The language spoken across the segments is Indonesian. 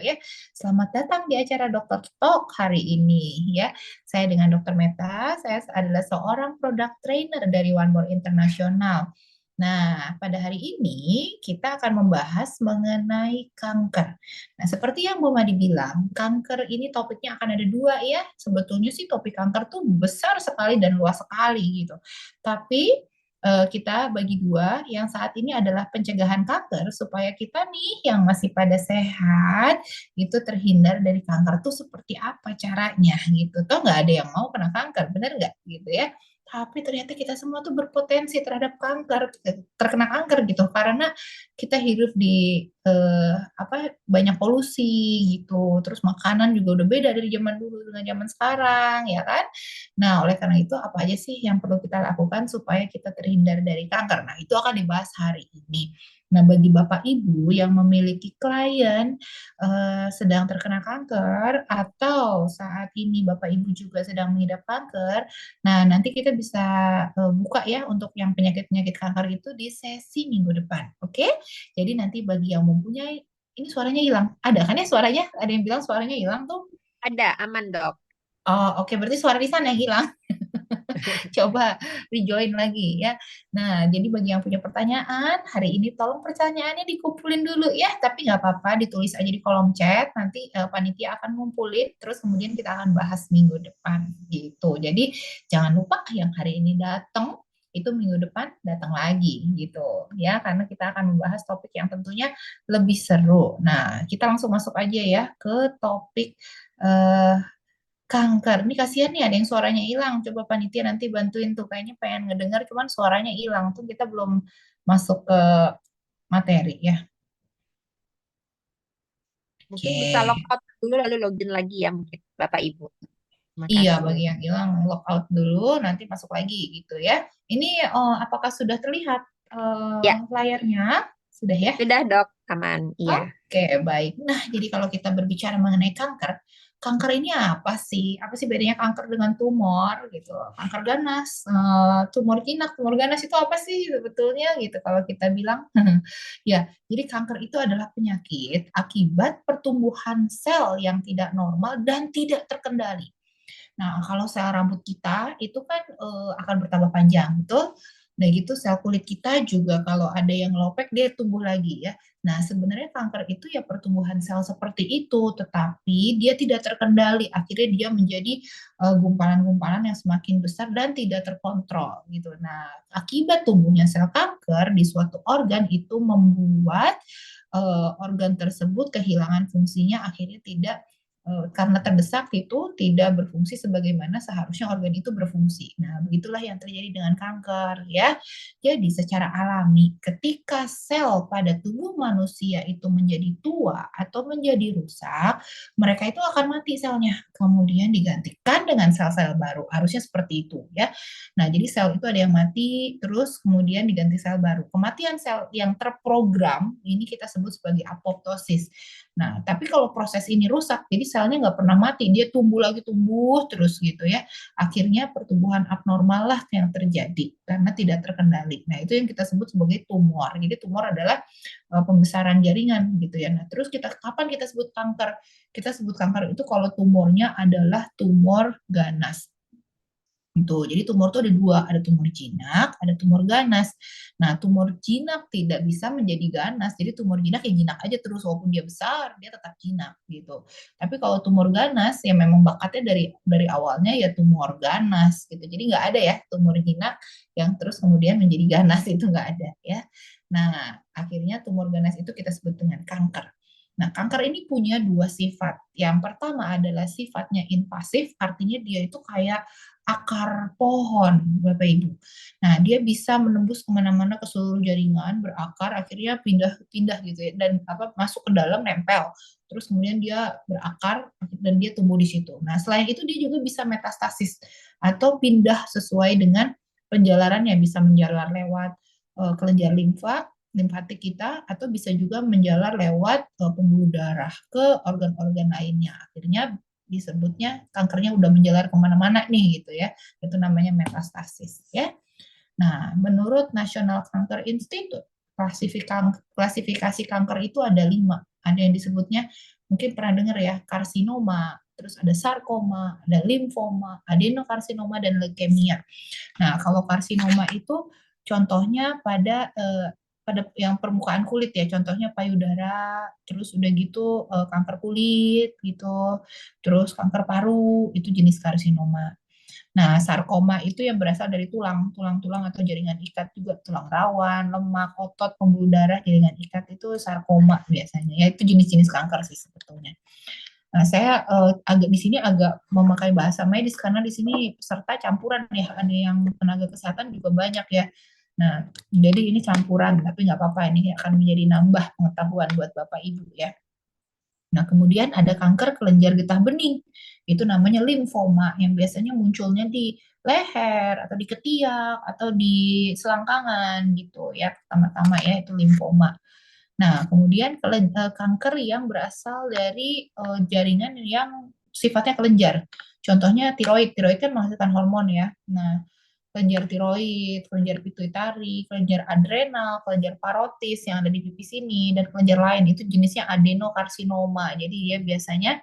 Ya, selamat datang di acara Dokter Talk hari ini ya. Saya dengan Dokter Meta, saya adalah seorang product trainer dari One More International. Nah, pada hari ini kita akan membahas mengenai kanker. Nah, seperti yang Bu Madi bilang, kanker ini topiknya akan ada dua ya. Sebetulnya sih topik kanker tuh besar sekali dan luas sekali gitu. Tapi kita bagi dua, yang saat ini adalah pencegahan kanker supaya kita nih yang masih pada sehat itu terhindar dari kanker tuh seperti apa caranya gitu. Toh nggak ada yang mau kena kanker, bener nggak gitu ya. Tapi ternyata kita semua tuh berpotensi terhadap kanker, terkena kanker gitu karena kita hidup di apa banyak polusi gitu. Terus makanan juga udah beda dari zaman dulu dengan zaman sekarang, ya kan? Nah, oleh karena itu apa aja sih yang perlu kita lakukan supaya kita terhindar dari kanker? Nah, itu akan dibahas hari ini. Nah, bagi Bapak Ibu yang memiliki klien sedang terkena kanker atau saat ini Bapak Ibu juga sedang mengidap kanker, nah nanti kita bisa buka ya untuk yang penyakit-penyakit kanker itu di sesi minggu depan, oke? Jadi nanti bagi yang mempunyai, ini suaranya hilang, ada kan ya suaranya? Ada yang bilang suaranya hilang tuh? Ada, aman dok. Oh, oke, berarti suara di sana yang hilang. Coba rejoin lagi ya. Nah, jadi bagi yang punya pertanyaan, hari ini tolong pertanyaannya dikumpulin dulu ya, tapi nggak apa-apa, ditulis aja di kolom chat, nanti panitia akan ngumpulin, terus kemudian kita akan bahas minggu depan gitu. Jadi jangan lupa yang hari ini datang, itu minggu depan datang lagi gitu ya, karena kita akan membahas topik yang tentunya lebih seru. Nah, kita langsung masuk aja ya ke topik eh, kanker. Ini kasihan nih ada yang suaranya hilang. Coba panitia nanti bantuin tuh. Kayaknya pengen ngedengar cuman suaranya hilang tuh kita belum masuk ke materi ya. Mungkin bisa Oke. log out dulu lalu login lagi ya mungkin Bapak Ibu. Iya, Makasih. bagi yang hilang log out dulu nanti masuk lagi gitu ya. Ini apakah sudah terlihat Ya, layarnya? Sudah ya? sudah dok, aman. Iya. Oke, baik. Nah, jadi kalau kita berbicara mengenai kanker, kanker ini apa sih? Apa sih bedanya kanker dengan tumor gitu? Kanker ganas, tumor jinak, tumor ganas itu apa sih sebetulnya gitu kalau kita bilang? Ya, jadi kanker itu adalah penyakit akibat pertumbuhan sel yang tidak normal dan tidak terkendali. Nah, kalau sel rambut kita itu kan akan bertambah panjang, betul? Nah, gitu sel kulit kita juga kalau ada yang lopek dia tumbuh lagi ya. Nah, sebenarnya kanker itu ya pertumbuhan sel seperti itu, tetapi dia tidak terkendali. Akhirnya dia menjadi gumpalan-gumpalan yang semakin besar dan tidak terkontrol gitu. Nah, akibat tumbuhnya sel kanker di suatu organ itu membuat organ tersebut kehilangan fungsinya, akhirnya tidak karena terdesak itu tidak berfungsi sebagaimana seharusnya organ itu berfungsi. Nah, begitulah yang terjadi dengan kanker ya. Jadi secara alami ketika sel pada tubuh manusia itu menjadi tua atau menjadi rusak, mereka itu akan mati selnya. Kemudian digantikan dengan sel-sel baru. Harusnya seperti itu ya. Nah, jadi sel itu ada yang mati terus kemudian diganti sel baru. Kematian sel yang terprogram ini kita sebut sebagai apoptosis. Nah, tapi kalau proses ini rusak, jadi selnya nggak pernah mati, dia tumbuh lagi tumbuh terus gitu ya. Akhirnya pertumbuhan abnormal lah yang terjadi karena tidak terkendali. Nah, itu yang kita sebut sebagai tumor. Jadi tumor adalah pembesaran jaringan gitu ya. Nah, terus kita kapan kita sebut kanker? Kita sebut kanker itu kalau tumornya adalah tumor ganas. Tuh, jadi tumor itu ada dua, ada tumor jinak, ada tumor ganas. Nah, tumor jinak tidak bisa menjadi ganas, jadi tumor jinak ya jinak aja terus walaupun dia besar, dia tetap jinak gitu. Tapi kalau tumor ganas ya memang bakatnya dari awalnya ya tumor ganas gitu. Jadi nggak ada ya tumor jinak yang terus kemudian menjadi ganas itu nggak ada ya. Nah, akhirnya tumor ganas itu kita sebut dengan kanker. Nah, kanker ini punya dua sifat. Yang pertama adalah sifatnya invasif, artinya dia itu kayak akar pohon, Bapak Ibu. Nah, dia bisa menembus kemana-mana ke seluruh jaringan, berakar, akhirnya pindah-pindah gitu ya, dan apa masuk ke dalam nempel. Terus kemudian dia berakar dan dia tumbuh di situ. Nah, selain itu dia juga bisa metastasis atau pindah sesuai dengan penjalarannya, bisa menjalar lewat kelenjar limfatik kita atau bisa juga menjalar lewat pembuluh darah ke organ-organ lainnya. Akhirnya disebutnya kankernya udah menjalar kemana-mana nih gitu ya. Itu namanya metastasis ya. Nah, menurut National Cancer Institute, klasifikasi kanker itu ada 5. Ada yang disebutnya mungkin pernah dengar ya, karsinoma, terus ada sarkoma, ada limfoma, adenokarsinoma, dan leukemia. Nah, kalau karsinoma itu contohnya pada yang permukaan kulit ya, contohnya payudara, terus udah gitu kanker kulit gitu, terus kanker paru, itu jenis karsinoma. Nah, sarkoma itu yang berasal dari tulang-tulang atau jaringan ikat juga, tulang rawan, lemak, otot, pembuluh darah, jaringan ikat itu sarkoma biasanya. Ya, itu jenis-jenis kanker sih sebetulnya. Nah, saya agak di sini agak memakai bahasa medis karena di sini peserta campuran ya, ada yang tenaga kesehatan juga banyak ya. Nah, jadi ini campuran, tapi nggak apa-apa, ini akan menjadi nambah pengetahuan buat Bapak Ibu ya. Nah, kemudian ada kanker kelenjar getah bening. Itu namanya limfoma yang biasanya munculnya di leher atau di ketiak atau di selangkangan gitu ya. Pertama-tama ya itu limfoma. Nah, kemudian kanker yang berasal dari jaringan yang sifatnya kelenjar. Contohnya tiroid. Tiroid kan menghasilkan hormon ya. Nah, kelenjar tiroid, kelenjar pituitari, kelenjar adrenal, kelenjar parotis yang ada di pipi sini, dan kelenjar lain itu jenisnya adenokarsinoma. Jadi dia biasanya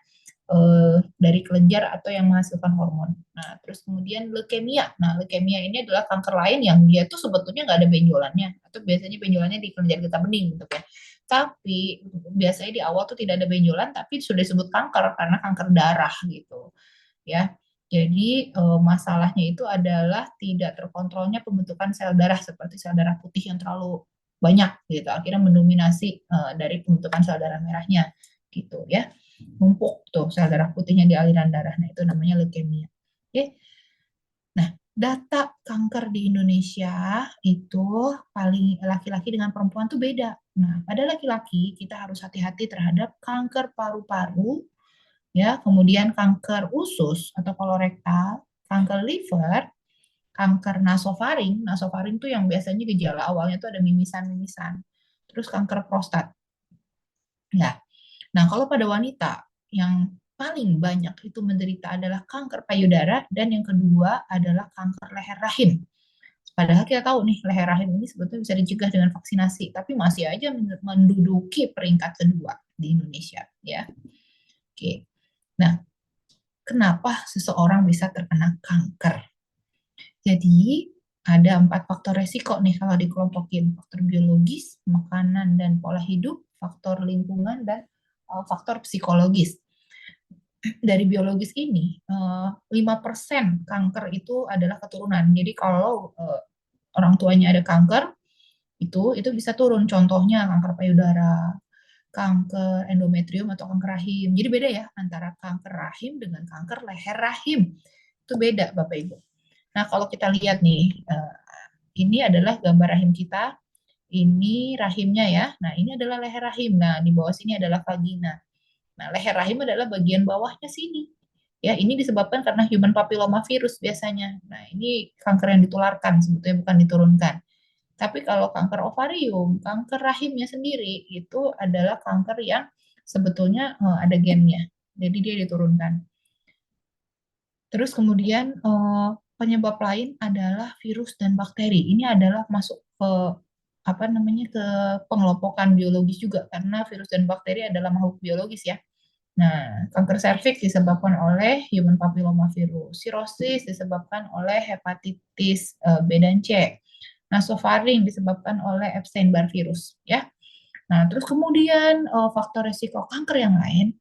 dari kelenjar atau yang menghasilkan hormon. Nah, terus kemudian leukemia. Nah, leukemia ini adalah kanker lain yang dia tuh sebetulnya nggak ada benjolannya, atau biasanya benjolannya di kelenjar getah bening gitu kan. Tapi biasanya di awal tuh tidak ada benjolan, tapi sudah disebut kanker karena kanker darah gitu ya. Jadi masalahnya itu adalah tidak terkontrolnya pembentukan sel darah seperti sel darah putih yang terlalu banyak gitu. Akhirnya mendominasi dari pembentukan sel darah merahnya gitu ya. Numpuk tuh sel darah putihnya di aliran darah. Nah, itu namanya leukemia. Oke. Nah, data kanker di Indonesia itu paling laki-laki dengan perempuan tuh beda. Nah, pada laki-laki kita harus hati-hati terhadap kanker paru-paru, ya, kemudian kanker usus atau kolorektal, kanker liver, kanker nasofaring. Nasofaring tuh yang biasanya gejala awalnya tuh ada mimisan-mimisan. Terus kanker prostat. Ya. Nah, kalau pada wanita yang paling banyak itu menderita adalah kanker payudara dan yang kedua adalah kanker leher rahim. Padahal kita tahu nih leher rahim ini sebetulnya bisa dicegah dengan vaksinasi, tapi masih aja menduduki peringkat kedua di Indonesia ya. Oke. Nah, kenapa seseorang bisa terkena kanker? Jadi, ada 4 faktor resiko nih kalau dikelompokin. Faktor biologis, makanan dan pola hidup, faktor lingkungan, dan faktor psikologis. Dari biologis ini, 5% kanker itu adalah keturunan. Jadi kalau orang tuanya ada kanker, itu bisa turun. Contohnya kanker payudara, kanker endometrium atau kanker rahim. Jadi beda ya antara kanker rahim dengan kanker leher rahim. Itu beda Bapak Ibu. Nah, kalau kita lihat nih, ini adalah gambar rahim kita. Ini rahimnya ya. Nah, ini adalah leher rahim. Nah, di bawah sini adalah vagina. Nah, leher rahim adalah bagian bawahnya sini. Ya, ini disebabkan karena human papilloma virus biasanya. Nah, ini kanker yang ditularkan sebetulnya bukan diturunkan. Tapi kalau kanker ovarium, kanker rahimnya sendiri itu adalah kanker yang sebetulnya ada gennya. Jadi dia diturunkan. Terus kemudian penyebab lain adalah virus dan bakteri. Ini adalah masuk ke apa namanya ke pengelompokan biologis juga karena virus dan bakteri adalah makhluk biologis ya. Nah, kanker serviks disebabkan oleh human papilloma virus. Sirosis disebabkan oleh hepatitis B dan C. Nasofaring disebabkan oleh Epstein-Barr virus ya. Nah, terus kemudian faktor resiko kanker yang lain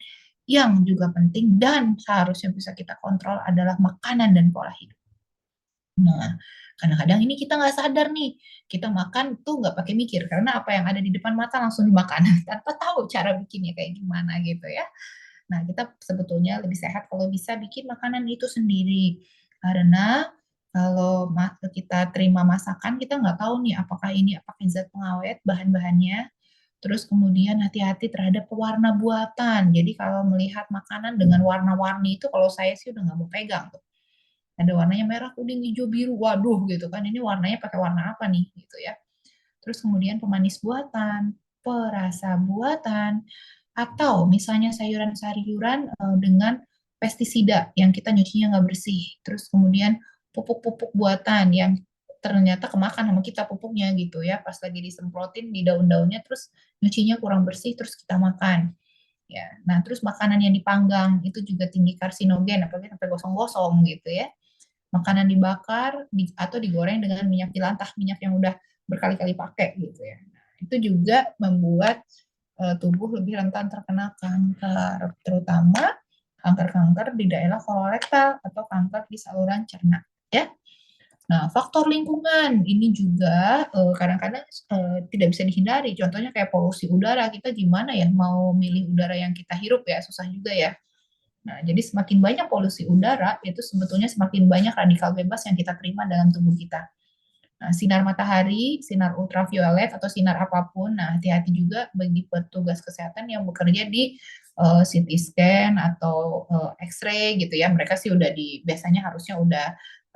yang juga penting dan seharusnya bisa kita kontrol adalah makanan dan pola hidup. Nah, kadang-kadang ini kita nggak sadar nih, kita makan tuh nggak pakai mikir karena apa yang ada di depan mata langsung dimakan tanpa tahu cara bikinnya kayak gimana gitu ya. Nah, kita sebetulnya lebih sehat kalau bisa bikin makanan itu sendiri karena kalau kita terima masakan kita nggak tahu nih apakah ini pakai zat pengawet bahan-bahannya. Terus kemudian hati-hati terhadap pewarna buatan. Jadi kalau melihat makanan dengan warna-warni itu kalau saya sih udah nggak mau pegang tuh. Ada warnanya merah, kuning, hijau, biru. Waduh gitu kan. Ini warnanya pakai warna apa nih gitu ya. Terus kemudian pemanis buatan, perasa buatan, atau misalnya sayuran-sayuran dengan pestisida yang kita nyucinya nggak bersih. Terus kemudian pupuk-pupuk buatan yang ternyata kemakan sama kita pupuknya gitu ya pas lagi disemprotin di daun-daunnya terus nyucinya kurang bersih terus kita makan. Ya, nah terus makanan yang dipanggang itu juga tinggi karsinogen, apalagi sampai gosong-gosong gitu ya. Makanan dibakar atau digoreng dengan minyak jelantah, minyak yang udah berkali-kali pakai gitu ya. Nah, itu juga membuat tubuh lebih rentan terkena kanker, terutama kanker-kanker di daerah kolorektal atau kanker di saluran cerna. Ya, nah, faktor lingkungan ini juga kadang-kadang tidak bisa dihindari. Contohnya kayak polusi udara, kita gimana ya mau milih udara yang kita hirup ya, susah juga ya. Nah, jadi semakin banyak polusi udara, itu sebetulnya semakin banyak radikal bebas yang kita terima dalam tubuh kita. Nah, sinar matahari, sinar ultraviolet atau sinar apapun, nah hati-hati juga bagi petugas kesehatan yang bekerja di CT scan atau X-ray gitu ya. Mereka sih udah biasanya harusnya udah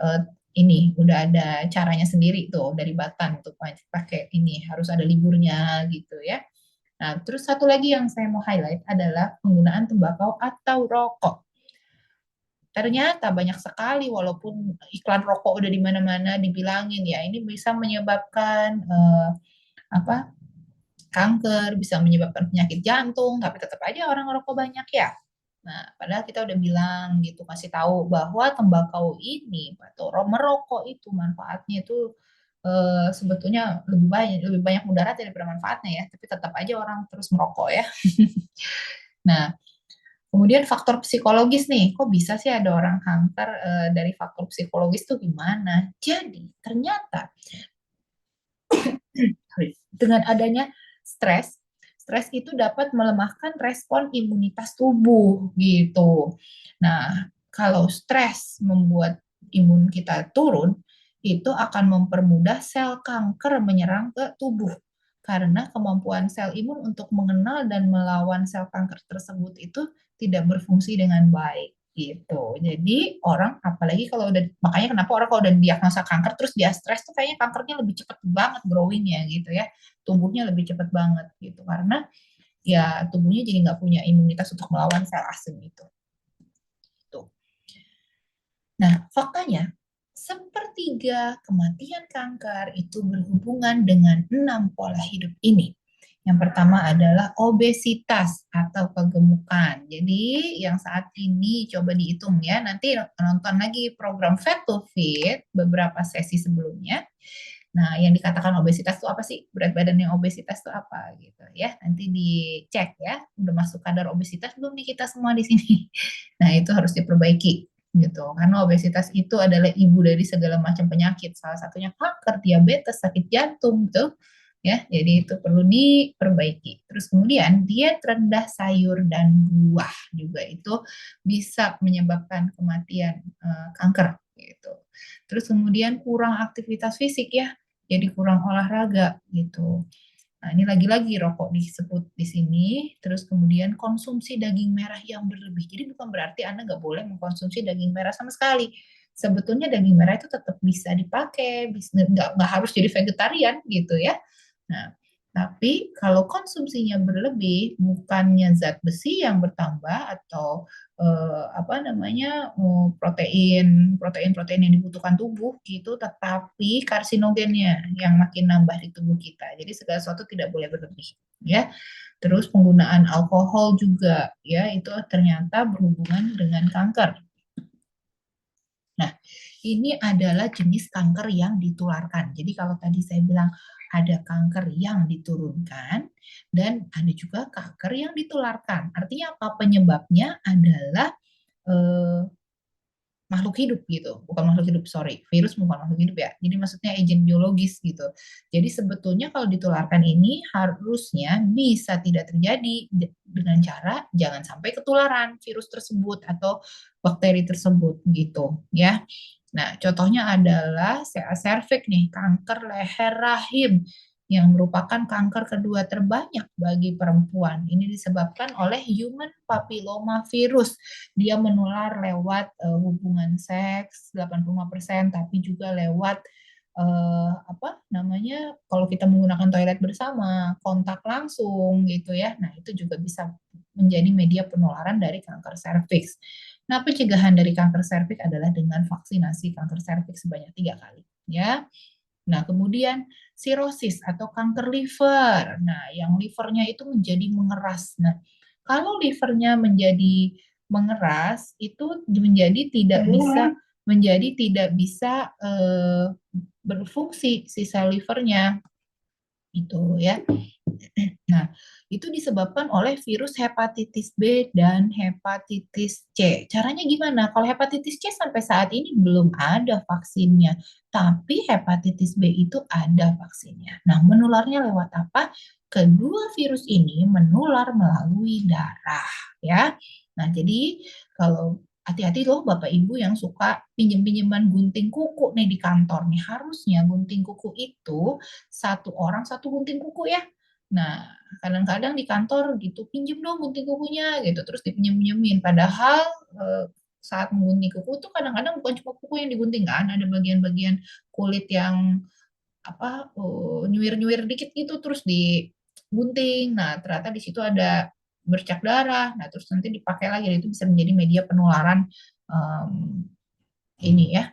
uh, ini udah ada caranya sendiri tuh dari Batan untuk pakai ini harus ada liburnya gitu ya. Nah, terus satu lagi yang saya mau highlight adalah penggunaan tembakau atau rokok. Ternyata banyak sekali walaupun iklan rokok udah di mana-mana dibilangin ya ini bisa menyebabkan apa kanker, bisa menyebabkan penyakit jantung, tapi tetap aja orang ngerokok banyak ya. Nah, padahal kita udah bilang gitu kasih tahu bahwa tembakau ini atau merokok itu manfaatnya itu sebetulnya lebih banyak mudarat daripada manfaatnya ya, tapi tetap aja orang terus merokok ya. Nah, kemudian faktor psikologis nih, kok bisa sih ada orang kanker dari faktor psikologis tuh gimana? Jadi ternyata dengan adanya stres, stres itu dapat melemahkan respon imunitas tubuh gitu. Nah, kalau stres membuat imun kita turun, itu akan mempermudah sel kanker menyerang ke tubuh. Karena kemampuan sel imun untuk mengenal dan melawan sel kanker tersebut itu tidak berfungsi dengan baik gitu. Jadi orang apalagi kalau udah makanya kenapa orang kalau udah diagnosa kanker terus dia stres tuh kayaknya kankernya lebih cepat banget growingnya gitu ya, tumbuhnya lebih cepat banget gitu karena ya tubuhnya jadi nggak punya imunitas untuk melawan sel asing itu. Tuh. Nah, faktanya sepertiga kematian kanker itu berhubungan dengan 6 pola hidup ini. Yang pertama adalah obesitas atau kegemukan. Jadi yang saat ini coba dihitung ya, nanti nonton lagi program Fat to Fit beberapa sesi sebelumnya. Nah, yang dikatakan obesitas itu apa sih? Berat badan yang obesitas itu apa gitu ya. Nanti dicek ya, udah masuk kadar obesitas belum nih kita semua di sini. Nah, itu harus diperbaiki gitu. Karena obesitas itu adalah ibu dari segala macam penyakit. Salah satunya kanker, diabetes, sakit jantung gitu. Ya, jadi itu perlu diperbaiki. Terus kemudian diet rendah sayur dan buah juga itu bisa menyebabkan kematian kanker gitu. Terus kemudian kurang aktivitas fisik ya, jadi kurang olahraga gitu. Nah, ini lagi-lagi rokok disebut di sini, terus kemudian konsumsi daging merah yang berlebih. Jadi bukan berarti Anda nggak boleh mengkonsumsi daging merah sama sekali. Sebetulnya daging merah itu tetap bisa dipakai, nggak harus jadi vegetarian gitu ya. Nah, tapi kalau konsumsinya berlebih, bukannya zat besi yang bertambah atau apa namanya protein yang dibutuhkan tubuh gitu, tetapi karsinogennya yang makin nambah di tubuh kita. Jadi segala sesuatu tidak boleh berlebih, ya. Terus penggunaan alkohol juga, ya itu ternyata berhubungan dengan kanker. Nah, ini adalah jenis kanker yang ditularkan. Jadi kalau tadi saya bilang ada kanker yang diturunkan dan ada juga kanker yang ditularkan. Artinya apa? Penyebabnya adalah eh, makhluk hidup gitu, bukan makhluk hidup, sorry, virus bukan makhluk hidup ya. Jadi maksudnya agent biologis gitu. Jadi sebetulnya kalau ditularkan ini harusnya bisa tidak terjadi dengan cara jangan sampai ketularan virus tersebut atau bakteri tersebut gitu ya. Nah, contohnya adalah CA cervix nih, kanker leher rahim yang merupakan kanker kedua terbanyak bagi perempuan. Ini disebabkan oleh human papilloma virus. Dia menular lewat hubungan seks 85%, tapi juga lewat apa namanya kalau kita menggunakan toilet bersama, kontak langsung gitu ya. Nah, itu juga bisa menjadi media penularan dari kanker serviks. Nah, pencegahan dari kanker serviks adalah dengan vaksinasi kanker serviks sebanyak 3 kali ya. Nah, kemudian sirosis atau kanker liver. Nah, yang livernya itu menjadi mengeras. Nah, Kalau livernya menjadi mengeras, itu menjadi tidak bisa berfungsi si sel livernya itu ya. Nah, itu disebabkan oleh virus hepatitis B dan hepatitis C. Caranya gimana? Kalau hepatitis C sampai saat ini belum ada vaksinnya, tapi hepatitis B itu ada vaksinnya. Nah, menularnya lewat apa? Kedua virus ini menular melalui darah, ya. Nah, jadi kalau hati-hati loh Bapak Ibu yang suka pinjem-pinjeman gunting kuku nih di kantor nih. Harusnya gunting kuku itu satu orang satu gunting kuku ya. Nah, kadang-kadang di kantor gitu, pinjem dong gunting kukunya gitu, terus dipinjem-pinjemin. Padahal eh, saat menggunting kuku tuh kadang-kadang bukan cuma kuku yang digunting kan, ada bagian-bagian kulit yang apa nyuir-nyuir dikit gitu terus digunting. Nah, ternyata di situ ada bercak darah. Nah, terus nanti dipakai lagi. Itu bisa menjadi media penularan em, ini ya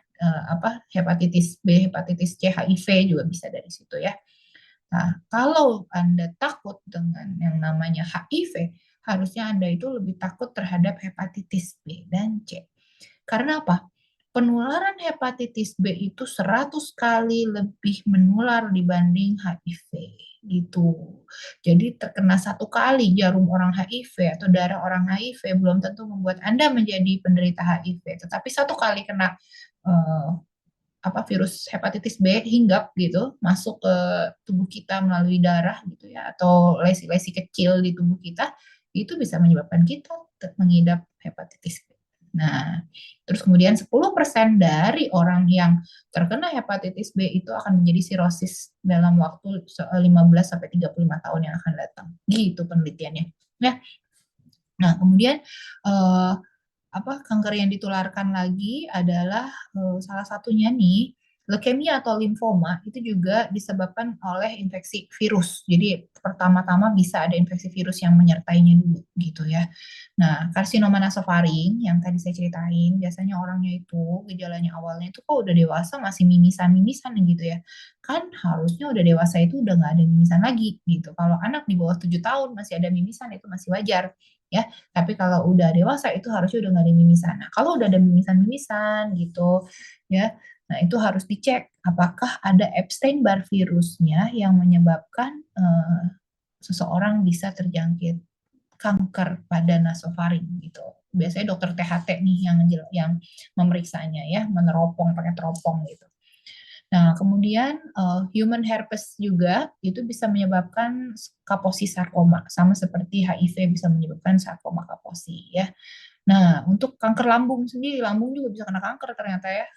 apa hepatitis B, hepatitis C, HIV juga bisa dari situ ya. Nah, kalau Anda takut dengan yang namanya HIV, harusnya Anda itu lebih takut terhadap hepatitis B dan C. Karena apa? Penularan hepatitis B itu 100 kali lebih menular dibanding HIV gitu. Jadi terkena satu kali jarum orang HIV atau darah orang HIV belum tentu membuat Anda menjadi penderita HIV, tetapi satu kali kena eh, apa virus hepatitis B hinggap gitu masuk ke tubuh kita melalui darah gitu ya atau lesi-lesi kecil di tubuh kita itu bisa menyebabkan kita mengidap hepatitis B. Nah, terus kemudian 10% dari orang yang terkena hepatitis B itu akan menjadi sirosis dalam waktu 15 sampai 35 tahun yang akan datang. Gitu penelitiannya. Ya. Nah, kemudian eh, apa kanker yang ditularkan lagi adalah salah satunya nih leukemia atau limfoma itu juga disebabkan oleh infeksi virus. Jadi pertama-tama bisa ada infeksi virus yang menyertainya dulu gitu ya. Nah, karsinoma nasofaring yang tadi saya ceritain, biasanya orangnya itu gejalanya awalnya itu kok udah dewasa masih mimisan-mimisan gitu ya. Kan harusnya udah dewasa itu udah nggak ada mimisan lagi gitu. Kalau anak di bawah 7 tahun masih ada mimisan itu masih wajar ya. Tapi kalau udah dewasa itu harusnya udah nggak ada mimisan. Nah, kalau udah ada mimisan-mimisan gitu, ya, nah itu harus dicek apakah ada Epstein-Barr virusnya yang menyebabkan seseorang bisa terjangkit kanker pada nasofaring gitu. Biasanya dokter THT nih yang memeriksanya ya, meneropong pakai teropong gitu. Nah, kemudian human herpes juga itu bisa menyebabkan kaposi sarkoma, sama seperti HIV bisa menyebabkan sarkoma kaposi ya. Nah, untuk kanker lambung sendiri, lambung juga bisa kena kanker ternyata ya.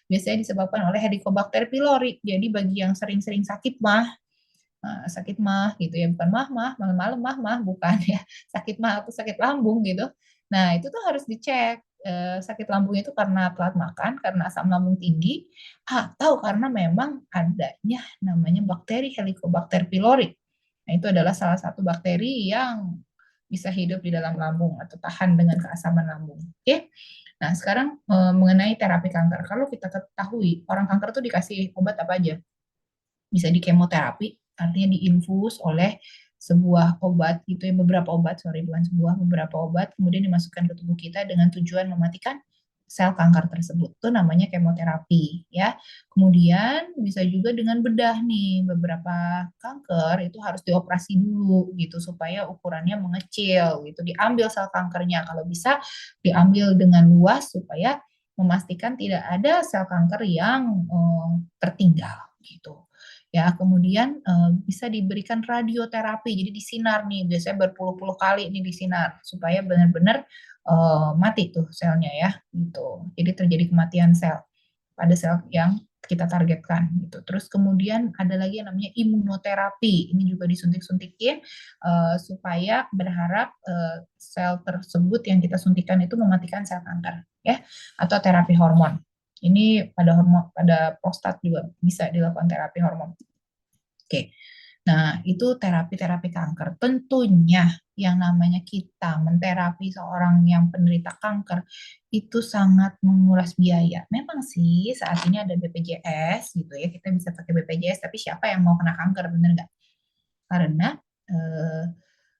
Biasanya disebabkan oleh Helicobacter pylori. Jadi bagi yang sering-sering sakit mah gitu ya, bukan mah malam-malam mah bukan ya, sakit mah atau sakit lambung gitu. Nah, itu tuh harus dicek sakit lambung itu karena telat makan, karena asam lambung tinggi, atau karena memang adanya namanya bakteri Helicobacter pylori. Nah, itu adalah salah satu bakteri yang bisa hidup di dalam lambung atau tahan dengan keasaman lambung. Oke. Nah, sekarang mengenai terapi kanker. Kalau kita ketahui orang kanker tuh dikasih obat apa aja? Bisa di kemoterapi, artinya diinfus oleh sebuah obat gitu ya, beberapa obat, sorry bukan sebuah, beberapa obat, kemudian dimasukkan ke tubuh kita dengan tujuan mematikan sel kanker tersebut. Itu namanya kemoterapi ya. Kemudian bisa juga dengan bedah nih, beberapa kanker itu harus dioperasi dulu gitu supaya ukurannya mengecil gitu. Diambil sel kankernya kalau bisa diambil dengan luas supaya memastikan tidak ada sel kanker yang tertinggal gitu ya. Kemudian bisa diberikan radioterapi, jadi disinar nih, biasanya berpuluh-puluh kali nih disinar supaya benar-benar mati tuh selnya ya gitu. Jadi terjadi kematian sel pada sel yang kita targetkan gitu. Terus kemudian ada lagi yang namanya imunoterapi. Ini juga disuntik-suntikin supaya berharap sel tersebut yang kita suntikan itu mematikan sel kanker ya, atau terapi hormon. Ini pada hormon pada prostat juga bisa dilakukan terapi hormon. Oke. Nah, itu terapi-terapi kanker. Tentunya yang namanya kita menterapi seorang yang penderita kanker itu sangat menguras biaya. Memang sih saat ini ada BPJS gitu ya, kita bisa pakai BPJS, tapi siapa yang mau kena kanker, bener nggak? Karena eh,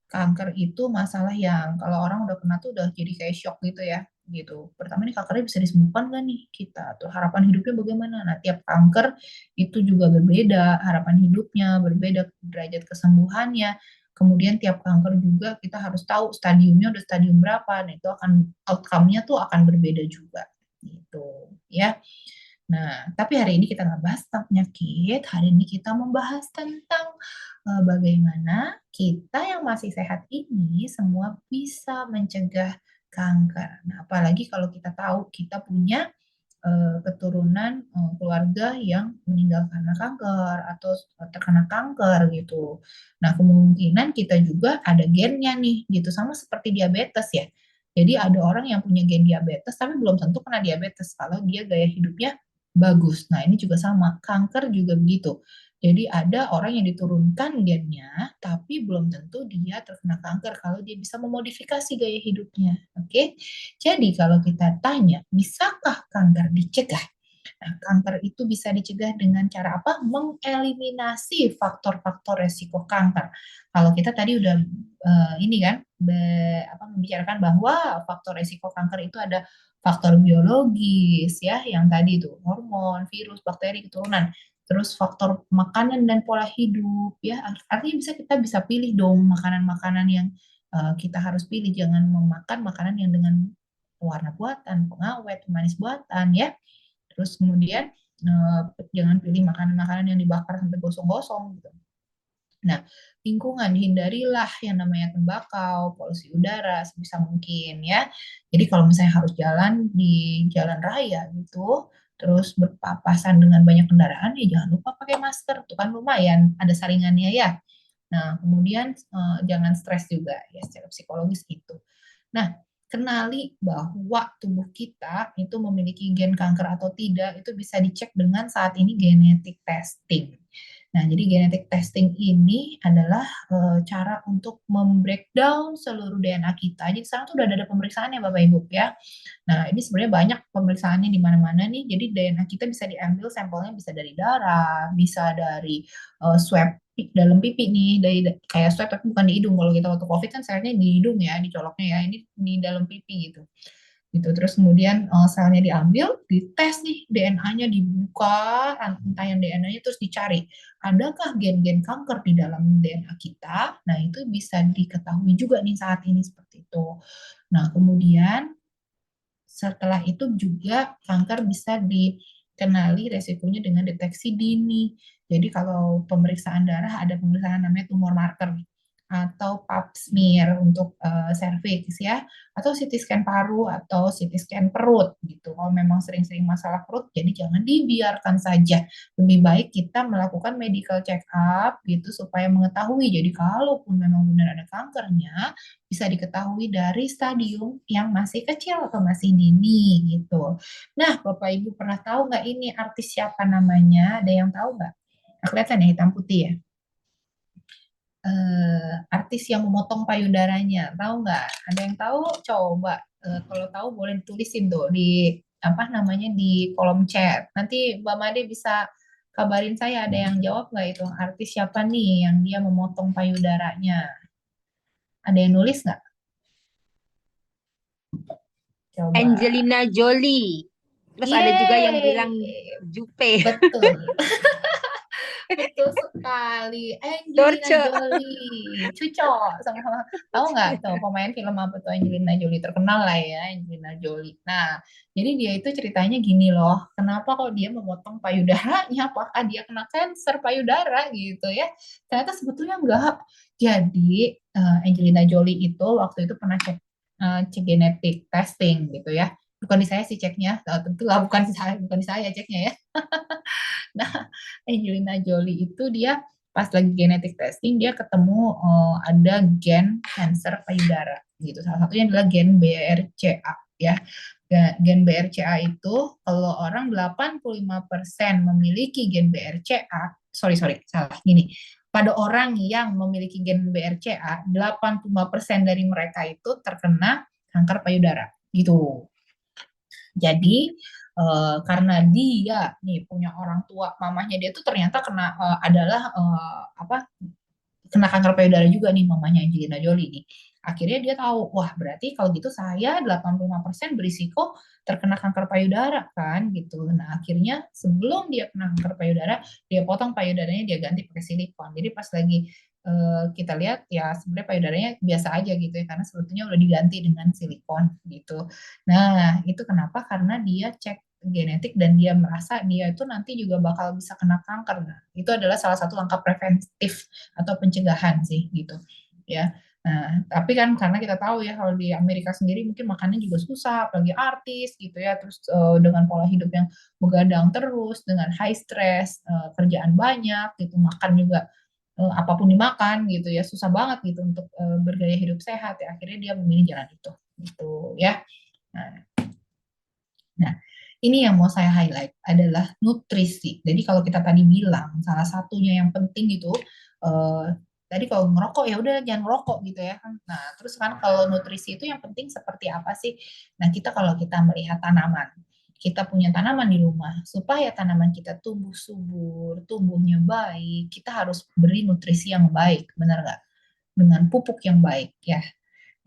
kanker itu masalah yang kalau orang udah kena tuh udah jadi kayak shock gitu ya, gitu. Pertama nih kankernya bisa disembuhkan nggak nih kita? Tuh harapan hidupnya bagaimana? Nah, tiap kanker itu juga berbeda, harapan hidupnya berbeda, derajat kesembuhannya. Kemudian tiap kanker juga kita harus tahu stadiumnya udah stadium berapa. Nah, itu akan outcome-nya tuh akan berbeda juga, gitu ya. Nah, tapi hari ini kita nggak bahas tentang penyakit. Hari ini kita membahas tentang bagaimana kita yang masih sehat ini semua bisa mencegah kanker. Nah, apalagi kalau kita tahu kita punya keturunan keluarga yang meninggal karena kanker atau terkena kanker gitu. Nah, kemungkinan kita juga ada gennya nih gitu, sama seperti diabetes ya. Jadi ada orang yang punya gen diabetes tapi belum tentu kena diabetes kalau dia gaya hidupnya bagus. Nah, ini juga sama, kanker juga begitu. Jadi ada orang yang diturunkan gennya, tapi belum tentu dia terkena kanker kalau dia bisa memodifikasi gaya hidupnya. Oke, jadi kalau kita tanya, bisakah kanker dicegah? Nah, kanker itu bisa dicegah dengan cara apa? Mengeliminasi faktor-faktor resiko kanker. Kalau kita tadi udah ini kan membicarakan bahwa faktor resiko kanker itu ada faktor biologis ya, yang tadi itu hormon, virus, bakteri, keturunan. Terus faktor makanan dan pola hidup ya, artinya kita bisa pilih dong makanan-makanan yang kita harus pilih, jangan memakan makanan yang dengan warna buatan, pengawet, pemanis buatan ya. Terus kemudian jangan pilih makanan-makanan yang dibakar sampai gosong-gosong gitu. Nah, lingkungan hindarilah yang namanya tembakau, polusi udara sebisa mungkin ya. Jadi kalau misalnya harus jalan di jalan raya gitu, terus berpapasan dengan banyak kendaraan ya jangan lupa pakai masker. Itu kan lumayan ada saringannya ya. Nah, kemudian jangan stres juga ya secara psikologis gitu. Nah, kenali bahwa tubuh kita itu memiliki gen kanker atau tidak itu bisa dicek dengan saat ini genetic testing. Nah, jadi genetic testing ini adalah cara untuk membreakdown seluruh DNA kita. Jadi sekarang tuh udah ada pemeriksaan ya Bapak Ibu ya. Nah, ini sebenarnya banyak pemeriksaannya di mana-mana nih. Jadi DNA kita bisa diambil sampelnya bisa dari darah, bisa dari swab dalam pipi nih, dari kayak swab tapi bukan di hidung. Kalau kita waktu COVID kan selnya di hidung ya, dicoloknya ya. Ini di dalam pipi gitu. Gitu. Terus kemudian selnya diambil, dites nih DNA-nya dibuka, rangkaian DNA-nya terus dicari. Adakah gen-gen kanker di dalam DNA kita? Nah, itu bisa diketahui juga nih saat ini seperti itu. Nah, kemudian setelah itu juga kanker bisa dikenali resikonya dengan deteksi dini. Jadi kalau pemeriksaan darah ada pemeriksaan namanya tumor marker atau pap smear untuk serviks ya, atau CT scan paru atau CT scan perut gitu. Kalau memang sering-sering masalah perut, jadi jangan dibiarkan saja. Lebih baik kita melakukan medical check up gitu supaya mengetahui. Jadi kalaupun memang benar ada kankernya, bisa diketahui dari stadium yang masih kecil atau masih dini gitu. Nah, Bapak Ibu pernah tahu nggak ini artis siapa namanya? Ada yang tahu nggak? Nah, kelihatan ya hitam putih ya. Artis yang memotong payudaranya, tahu nggak? Ada yang tahu? Coba kalau tahu boleh ditulisin tuh di apa namanya di kolom chat. Nanti Mbak Made bisa kabarin saya ada yang jawab nggak itu artis siapa nih yang dia memotong payudaranya? Ada yang nulis nggak? Coba. Angelina Jolie. Terus ada juga yang bilang Yeay, Jupe. betul. Betul sekali. Angelina Dorce. Jolie. Cucok sama-sama. Tahu nggak tuh pemain film apa tuh Angelina Jolie? Terkenal lah ya Angelina Jolie. Nah, jadi dia itu ceritanya gini loh. Kenapa kok dia memotong payudaranya? Apakah dia kena kanker payudara gitu ya? Ternyata sebetulnya enggak. Jadi Angelina Jolie itu waktu itu pernah cek genetik testing gitu ya. Bukan di saya sih ceknya, tentulah bukan di saya ceknya ya. Nah, Angelina Jolie itu dia pas lagi genetic testing dia ketemu ada gen kanker payudara gitu. Salah satunya adalah gen BRCA ya. Gen BRCA itu kalau orang 85% memiliki gen BRCA, sorry, salah gini. Pada orang yang memiliki gen BRCA, 85% dari mereka itu terkena kanker payudara gitu. Jadi karena dia nih punya orang tua, mamahnya dia tuh ternyata kena adalah apa kena kanker payudara juga nih mamanya Angelina Jolie nih. Akhirnya dia tahu, wah berarti kalau gitu saya 85% berisiko terkena kanker payudara kan gitu. Nah akhirnya sebelum dia kena kanker payudara, dia potong payudaranya, dia ganti pakai silikon. Jadi pas lagi kita lihat ya sebenarnya payudaranya biasa aja gitu ya, karena sebetulnya udah diganti dengan silikon gitu. Nah itu kenapa? Karena dia cek genetik dan dia merasa dia itu nanti juga bakal bisa kena kanker. Nah, itu adalah salah satu langkah preventif atau pencegahan sih gitu ya. Nah, tapi kan karena kita tahu ya kalau di Amerika sendiri mungkin makannya juga susah, apalagi artis gitu ya, terus dengan pola hidup yang begadang terus, dengan high stress, kerjaan banyak gitu, makan juga apapun dimakan gitu ya, susah banget gitu untuk bergaya hidup sehat ya. Akhirnya dia memilih jalan itu gitu ya. Nah, Nah, ini yang mau saya highlight adalah nutrisi. Jadi kalau kita tadi bilang salah satunya yang penting itu eh, tadi kalau ngerokok ya udah jangan ngerokok gitu ya kan. Nah, terus kan kalau nutrisi itu yang penting seperti apa sih? Nah, kita kalau kita melihat tanaman, kita punya tanaman di rumah, supaya tanaman kita tumbuh subur, tumbuhnya baik, kita harus beri nutrisi yang baik, benar nggak? Dengan pupuk yang baik ya.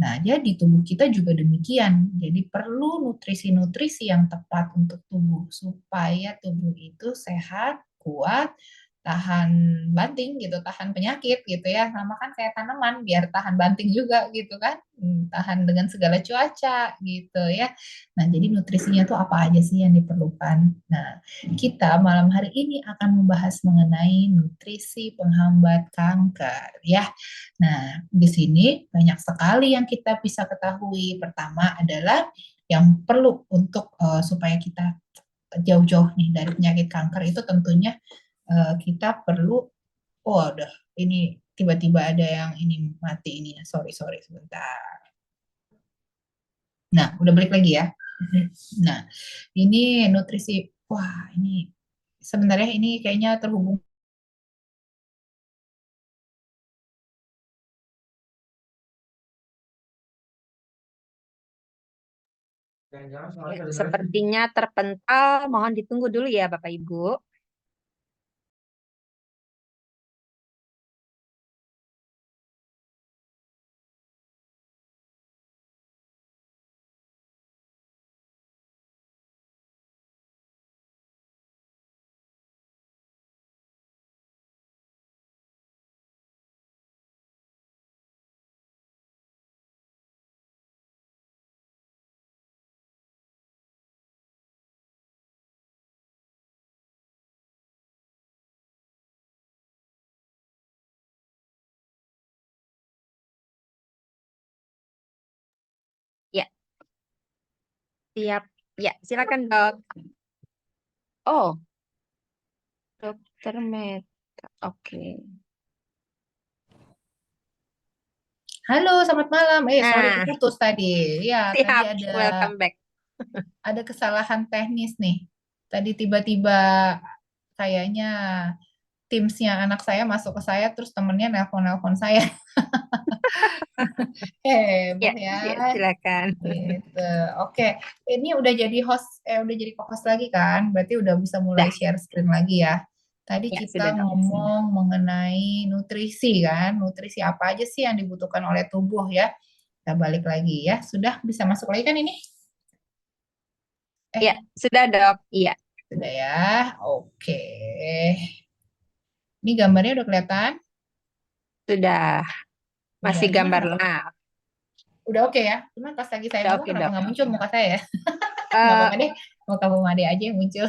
Nah, jadi tubuh kita juga demikian. Jadi perlu nutrisi-nutrisi yang tepat untuk tubuh supaya tubuh itu sehat, kuat, tahan banting gitu, tahan penyakit gitu ya. Sama kan kayak tanaman biar tahan banting juga gitu kan. Tahan dengan segala cuaca gitu ya. Nah, jadi nutrisinya tuh apa aja sih yang diperlukan? Nah, kita malam hari ini akan membahas mengenai nutrisi penghambat kanker ya. Nah, di sini banyak sekali yang kita bisa ketahui. Pertama adalah yang perlu untuk supaya kita jauh-jauh nih dari penyakit kanker itu tentunya kita perlu, oh udah ini tiba-tiba ada yang ini mati ini ya, sorry sorry sebentar. Nah, udah balik lagi ya. Nah, ini nutrisi, wah ini sebenarnya ini kayaknya terhubung. Ya, sepertinya terpental. Mohon ditunggu dulu ya, Bapak Ibu. Ya, siap. Ya, silakan, Dok. Oh, Dokter Meta. Oke. Halo, selamat malam. Sorry Nah, keputus tadi. Ya, tadi siap. ada Welcome back. kesalahan teknis nih. Tadi tiba-tiba kayaknya Teams-nya anak saya masuk ke saya, terus temennya nelpon-nelpon saya. Ya, Heboh ya. ya, silakan. Gitu. Oke, ini udah jadi host, udah jadi co-host lagi kan? Berarti udah bisa mulai Dah, share screen lagi ya. Tadi ya kita sudah, Dok. ngomong mengenai nutrisi kan? Nutrisi apa aja sih yang dibutuhkan oleh tubuh ya? Kita balik lagi ya. Sudah bisa masuk lagi kan ini? Ya, Eh, sudah, Dok. Iya, sudah ya. Oke. Ini gambarnya udah kelihatan? sudah. Udah. Masih gambar Gimana? lengkap. Udah oke ya. Cuman pas lagi saya Udah ngomong oke, kenapa Dok. nggak muncul muka saya ya? Nggak Eh, apa-apa deh. Muka Bu Made aja yang muncul.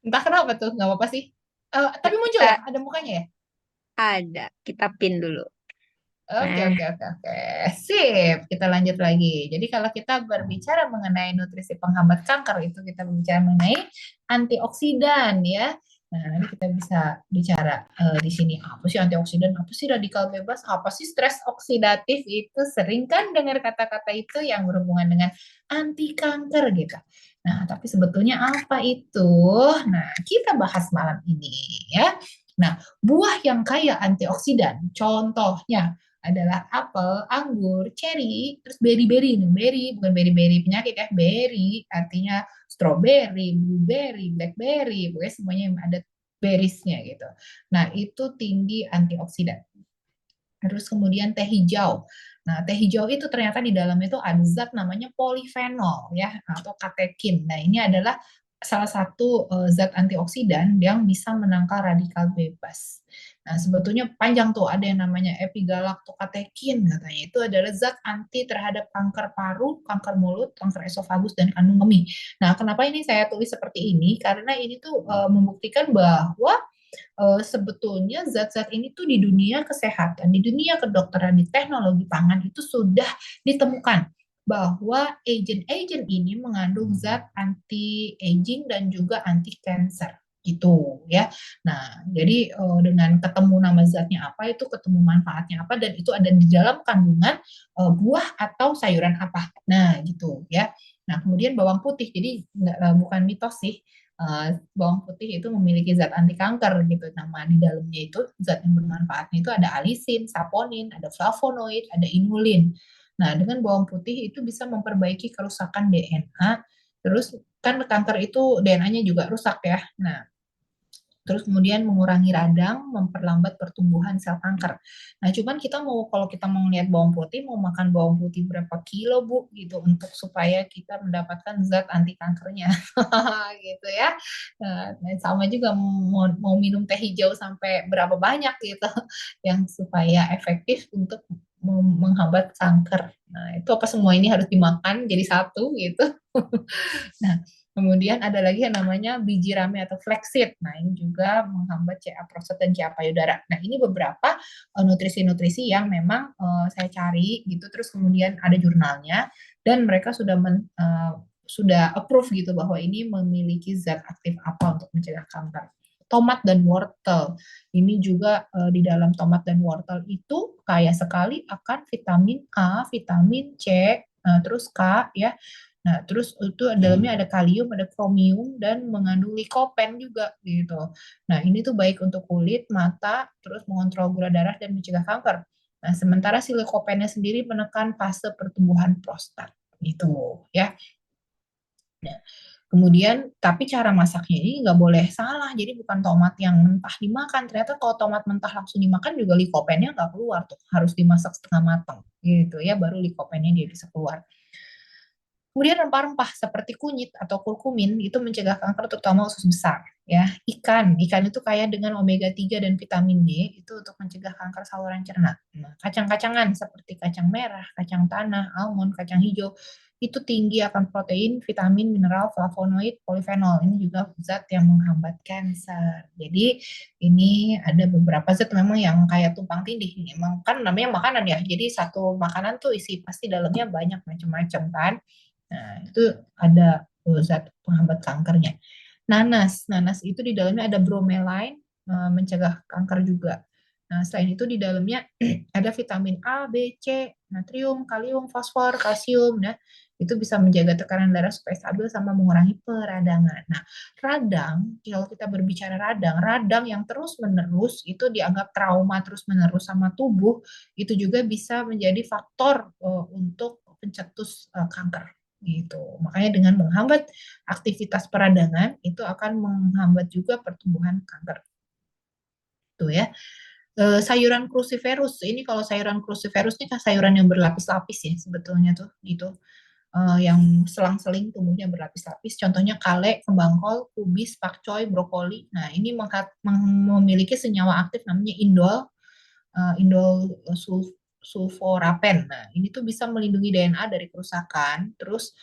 Entah kenapa tuh. Nggak apa-apa sih. Tapi muncul ya? kita Ada mukanya ya? ada. Kita pin dulu. Oke, Nah, oke, oke, oke. Sip. Kita lanjut lagi. Jadi kalau kita berbicara mengenai nutrisi penghambat kanker, itu kita berbicara mengenai antioksidan ya. Nah, nanti kita bisa bicara di sini apa sih antioksidan, apa sih radikal bebas, apa sih stres oksidatif itu sering kan dengar kata-kata itu yang berhubungan dengan anti kanker gitu. Nah, tapi sebetulnya apa itu? Nah, kita bahas malam ini ya. Nah, buah yang kaya antioksidan, contohnya adalah apel, anggur, cherry, terus berry-berry nih, berry bukan berry-berry penyakit ya, berry artinya strawberry, blueberry, blackberry, pokoknya semuanya yang ada berisnya gitu. Nah, itu tinggi antioksidan. Terus kemudian teh hijau. Nah, teh hijau itu ternyata di dalamnya itu ada zat namanya polifenol ya atau katekin. Nah, ini adalah salah satu zat antioksidan yang bisa menangkal radikal bebas. Nah, sebetulnya panjang tuh ada yang namanya epigalaktokatekin katanya. Itu adalah zat anti terhadap kanker paru, kanker mulut, kanker esofagus dan kandung kemih. Nah, kenapa ini saya tulis seperti ini? Karena ini tuh membuktikan bahwa sebetulnya zat-zat ini tuh di dunia kesehatan, di dunia kedokteran, di teknologi pangan itu sudah ditemukan bahwa agent-agent ini mengandung zat anti-aging dan juga anti-cancer gitu ya. Nah, jadi dengan ketemu nama zatnya apa itu ketemu manfaatnya apa dan itu ada di dalam kandungan buah atau sayuran apa. Nah, gitu ya. Nah, kemudian bawang putih. Jadi bukan mitos sih bawang putih itu memiliki zat anti kanker gitu. Nama di dalamnya itu zat yang bermanfaatnya itu ada alisin, saponin, ada flavonoid, ada inulin. Nah, dengan bawang putih itu bisa memperbaiki kerusakan DNA. Terus kan kanker itu DNA-nya juga rusak ya. Nah, terus kemudian mengurangi radang, memperlambat pertumbuhan sel kanker. Nah, cuman kita mau kalau kita mau lihat bawang putih, mau makan bawang putih berapa kilo Bu gitu untuk supaya kita mendapatkan zat anti kankernya, gitu ya. Nah, sama juga mau minum teh hijau sampai berapa banyak gitu, yang supaya efektif untuk menghambat kanker. Nah, itu apa semua ini harus dimakan jadi satu gitu. Nah, kemudian ada lagi yang namanya biji rame atau flaxseed. Nah, ini juga menghambat CA prostat dan CA payudara. Nah, ini beberapa nutrisi-nutrisi yang memang saya cari gitu. Terus kemudian ada jurnalnya dan mereka sudah approve gitu bahwa ini memiliki zat aktif apa untuk mencegah kanker. Tomat dan wortel. Ini juga di dalam tomat dan wortel itu kaya sekali akan vitamin A, vitamin C, terus K ya. Nah, terus itu dalamnya ada kalium, ada kromium, dan mengandung likopen juga gitu. Nah, ini tuh baik untuk kulit, mata, terus mengontrol gula darah dan mencegah kanker. Nah, sementara si likopennya sendiri menekan fase pertumbuhan prostat gitu ya. Nah, kemudian tapi cara masaknya ini nggak boleh salah. Jadi bukan tomat yang mentah dimakan. Ternyata kalau tomat mentah langsung dimakan juga likopennya nggak keluar tuh. Harus dimasak setengah matang gitu ya, baru likopennya dia bisa keluar. Kemudian rempah-rempah seperti kunyit atau kurkumin itu mencegah kanker terutama usus besar ya. Ikan itu kaya dengan omega 3 dan vitamin D itu untuk mencegah kanker saluran cerna. Nah, kacang-kacangan seperti kacang merah, kacang tanah, almond, kacang hijau itu tinggi akan protein, vitamin, mineral, flavonoid, polifenol. Ini juga zat yang menghambat kanker. Jadi ini ada beberapa zat memang yang kayak tumpang tindih. Memang kan namanya makanan ya. Jadi satu makanan tuh isi pasti dalamnya banyak macam-macam kan. Nah, itu ada zat penghambat kankernya. Nanas itu di dalamnya ada bromelain, mencegah kanker juga. Nah, selain itu di dalamnya ada vitamin A, B, C, natrium, kalium, fosfor, kalsium. Nah, itu bisa menjaga tekanan darah supaya stabil sama mengurangi peradangan. Nah, radang, kalau kita berbicara radang yang terus-menerus itu dianggap trauma terus-menerus sama tubuh, itu juga bisa menjadi faktor untuk pencetus kanker gitu. Makanya dengan menghambat aktivitas peradangan itu akan menghambat juga pertumbuhan kanker. Tuh ya. Sayuran cruciferous ini kalau sayuran cruciferous ini kan sayuran yang berlapis-lapis ya sebetulnya tuh gitu. Yang selang-seling tumbuhnya berlapis-lapis. Contohnya kale, kembang kol, kubis, pakcoy, brokoli. Nah, ini memiliki senyawa aktif namanya indol sulforapen. Nah, ini tuh bisa melindungi DNA dari kerusakan, terus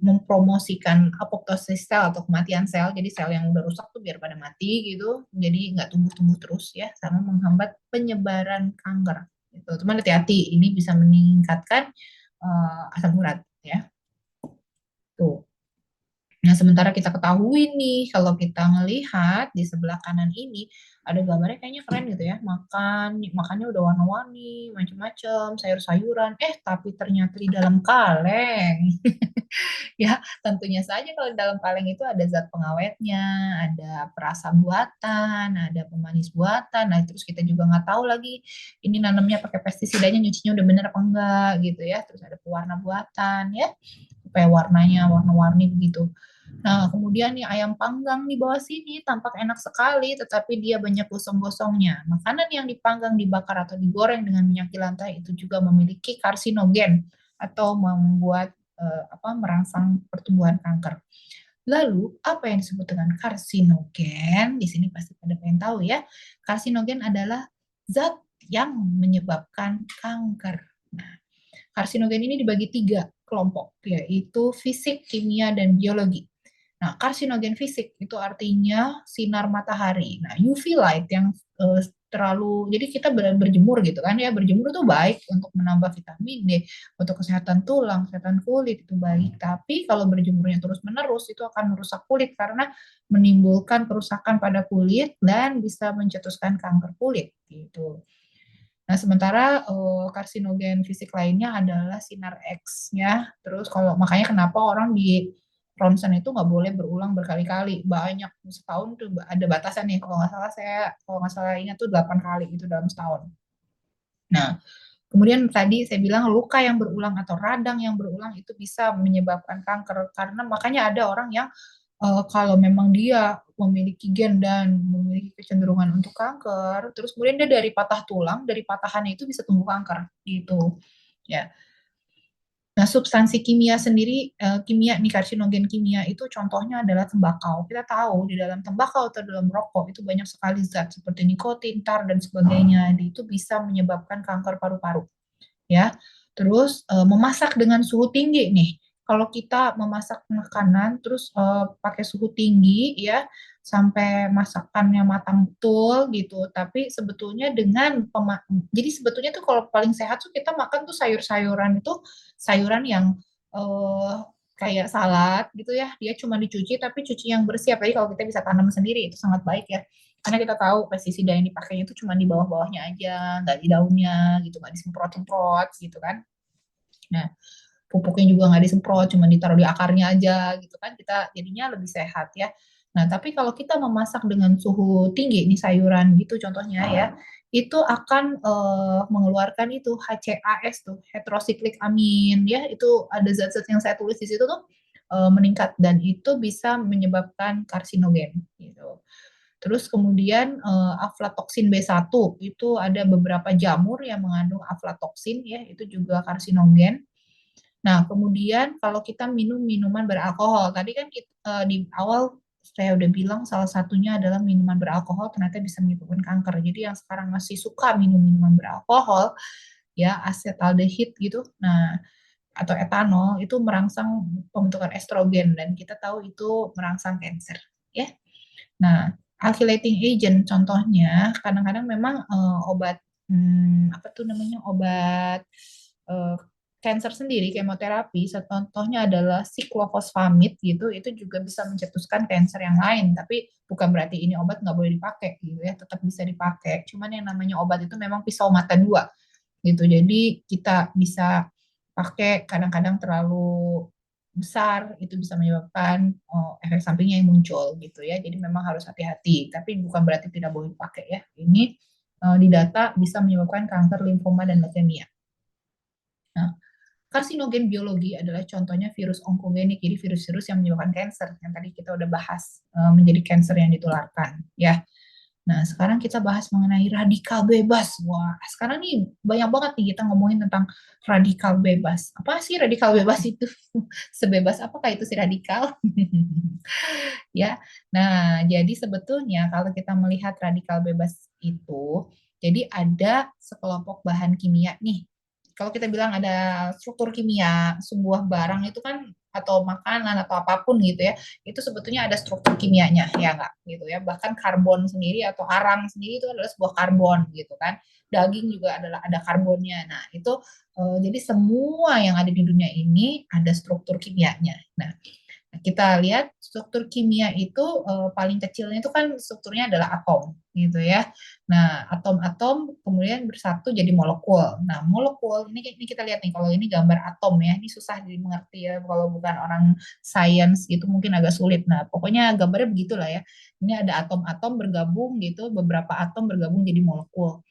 mempromosikan apoptosis sel atau kematian sel. Jadi sel yang udah rusak tuh biar pada mati gitu. Jadi nggak tumbuh-tumbuh terus ya, sama menghambat penyebaran kanker. Gitu. Cuman hati-hati, ini bisa meningkatkan asam urat ya. Tuh. Nah, sementara kita ketahui nih, kalau kita ngelihat di sebelah kanan ini, ada gambarnya kayaknya keren gitu ya. Makannya udah warna-warni, macam-macam, sayur-sayuran. Tapi ternyata di dalam kaleng. Ya, tentunya saja kalau di dalam kaleng itu ada zat pengawetnya, ada perasa buatan, ada pemanis buatan. Nah, terus kita juga nggak tahu lagi ini nanamnya pakai pestisidanya, nyucinya udah bener apa enggak gitu ya. Terus ada pewarna buatan ya. supaya warnanya warna-warni begitu. Nah, kemudian nih ayam panggang di bawah sini tampak enak sekali, tetapi dia banyak gosong-gosongnya. Makanan yang dipanggang, dibakar, atau digoreng dengan minyak lantai itu juga memiliki karsinogen atau membuat merangsang pertumbuhan kanker. Lalu, apa yang disebut dengan karsinogen? Di sini pasti pada pengen tahu ya. Karsinogen adalah zat yang menyebabkan kanker. Nah, karsinogen ini dibagi 3 kelompok, yaitu fisik, kimia, dan biologi. Nah, karsinogen fisik itu artinya sinar matahari. Nah, UV light yang jadi kita berjemur gitu kan ya, berjemur itu baik untuk menambah vitamin D, untuk kesehatan tulang, kesehatan kulit itu baik. Tapi kalau berjemurnya terus-menerus itu akan merusak kulit karena menimbulkan kerusakan pada kulit dan bisa mencetuskan kanker kulit gitu. Nah, sementara karsinogen fisik lainnya adalah sinar X ya. Terus kalau makanya kenapa orang di ronsen itu nggak boleh berulang berkali-kali. Banyak setahun tuh ada batasan nih. Kalau nggak salah ingat tuh 8 kali itu dalam setahun. Nah, kemudian tadi saya bilang luka yang berulang atau radang yang berulang itu bisa menyebabkan kanker karena makanya ada orang yang kalau memang dia memiliki gen dan memiliki kecenderungan untuk kanker, terus kemudian dia dari patah tulang, dari patahannya itu bisa tumbuh kanker gitu. Ya. Nah, substansi kimia sendiri, kimia nih karsinogen kimia itu contohnya adalah tembakau. Kita tahu di dalam tembakau atau dalam rokok itu banyak sekali zat seperti nikotin, tar dan sebagainya. Itu bisa menyebabkan kanker paru-paru ya. Terus memasak dengan suhu tinggi nih. Kalau kita memasak makanan terus pakai suhu tinggi ya sampai masakannya matang betul gitu. Tapi sebetulnya jadi sebetulnya tuh kalau paling sehat tuh kita makan tuh sayur-sayuran itu sayuran yang eh, kayak salad gitu ya. Dia cuma dicuci tapi cuci yang bersih. Apalagi kalau kita bisa tanam sendiri itu sangat baik ya. Karena kita tahu pestisida yang dipakainya itu cuma di bawah-bawahnya aja, nggak di daunnya gitu, nggak disemprot-semprot gitu kan. Nah, pupuknya juga nggak disemprot, cuma ditaruh di akarnya aja gitu kan, kita jadinya lebih sehat ya. Nah, tapi kalau kita memasak dengan suhu tinggi, ini sayuran gitu contohnya ya, itu akan mengeluarkan itu HCAS tuh, heterosiklik amin ya, itu ada zat-zat yang saya tulis di situ tuh meningkat dan itu bisa menyebabkan karsinogen gitu. Terus kemudian aflatoksin B1 itu ada beberapa jamur yang mengandung aflatoksin ya, itu juga karsinogen. Nah, kemudian kalau kita minum minuman beralkohol, tadi kan di awal saya udah bilang salah satunya adalah minuman beralkohol ternyata bisa menyebabkan kanker. Jadi yang sekarang masih suka minum minuman beralkohol, ya asetaldehid gitu, nah atau etanol itu merangsang pembentukan estrogen dan kita tahu itu merangsang kanker, ya. Nah, alkylating agent contohnya kadang-kadang memang obat apa tuh namanya obat eh, cancer sendiri kemoterapi contohnya adalah siklofosfamid gitu itu juga bisa mencetuskan kanker yang lain tapi bukan berarti ini obat nggak boleh dipakai gitu ya tetap bisa dipakai cuman yang namanya obat itu memang pisau mata dua gitu jadi kita bisa pakai kadang-kadang terlalu besar itu bisa menyebabkan efek sampingnya yang muncul gitu ya. Jadi memang harus hati-hati. Tapi bukan berarti tidak boleh dipakai ya. Ini di data bisa menyebabkan kanker limfoma dan leukemia. Nah, karsinogen biologi adalah contohnya virus onkogenik, jadi virus-virus yang menyebabkan kanker yang tadi kita udah bahas menjadi kanker yang ditularkan ya. Nah, sekarang kita bahas mengenai radikal bebas. Wah, sekarang nih banyak banget nih kita ngomongin tentang radikal bebas. Apa sih radikal bebas itu? Sebebas apakah itu si radikal? Ya. Nah, jadi sebetulnya kalau kita melihat radikal bebas itu, jadi ada sekelompok bahan kimia nih. Kalau kita bilang ada struktur kimia sebuah barang itu kan atau makanan atau apapun gitu ya, itu sebetulnya ada struktur kimianya ya enggak gitu ya. Bahkan karbon sendiri atau arang sendiri itu adalah sebuah karbon gitu kan. Daging juga adalah ada karbonnya. Nah, itu jadi semua yang ada di dunia ini ada struktur kimianya. Nah, kita lihat struktur kimia itu paling kecilnya itu kan strukturnya adalah atom gitu ya. Nah, atom-atom kemudian bersatu jadi molekul. Nah, molekul ini kita lihat nih kalau ini gambar atom ya. Ini susah dimengerti ya kalau bukan orang sains gitu mungkin agak sulit. Nah, pokoknya gambarnya begitulah ya. Ini ada atom-atom bergabung gitu, beberapa atom bergabung jadi molekul.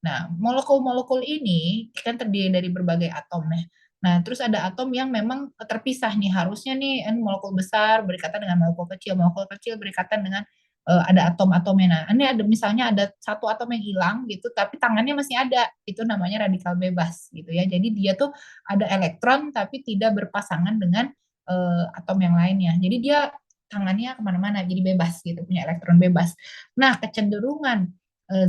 Nah, molekul-molekul ini kan terdiri dari berbagai atom ya. Nah, terus ada atom yang memang terpisah nih, harusnya nih molekul besar berikatan dengan molekul kecil berikatan dengan ada atom-atomnya. Nah, ini ada misalnya ada satu atom yang hilang gitu, tapi tangannya masih ada, itu namanya radikal bebas gitu ya. Jadi dia tuh ada elektron tapi tidak berpasangan dengan atom yang lainnya. Jadi dia tangannya kemana-mana, jadi bebas gitu, punya elektron bebas. Nah, kecenderungan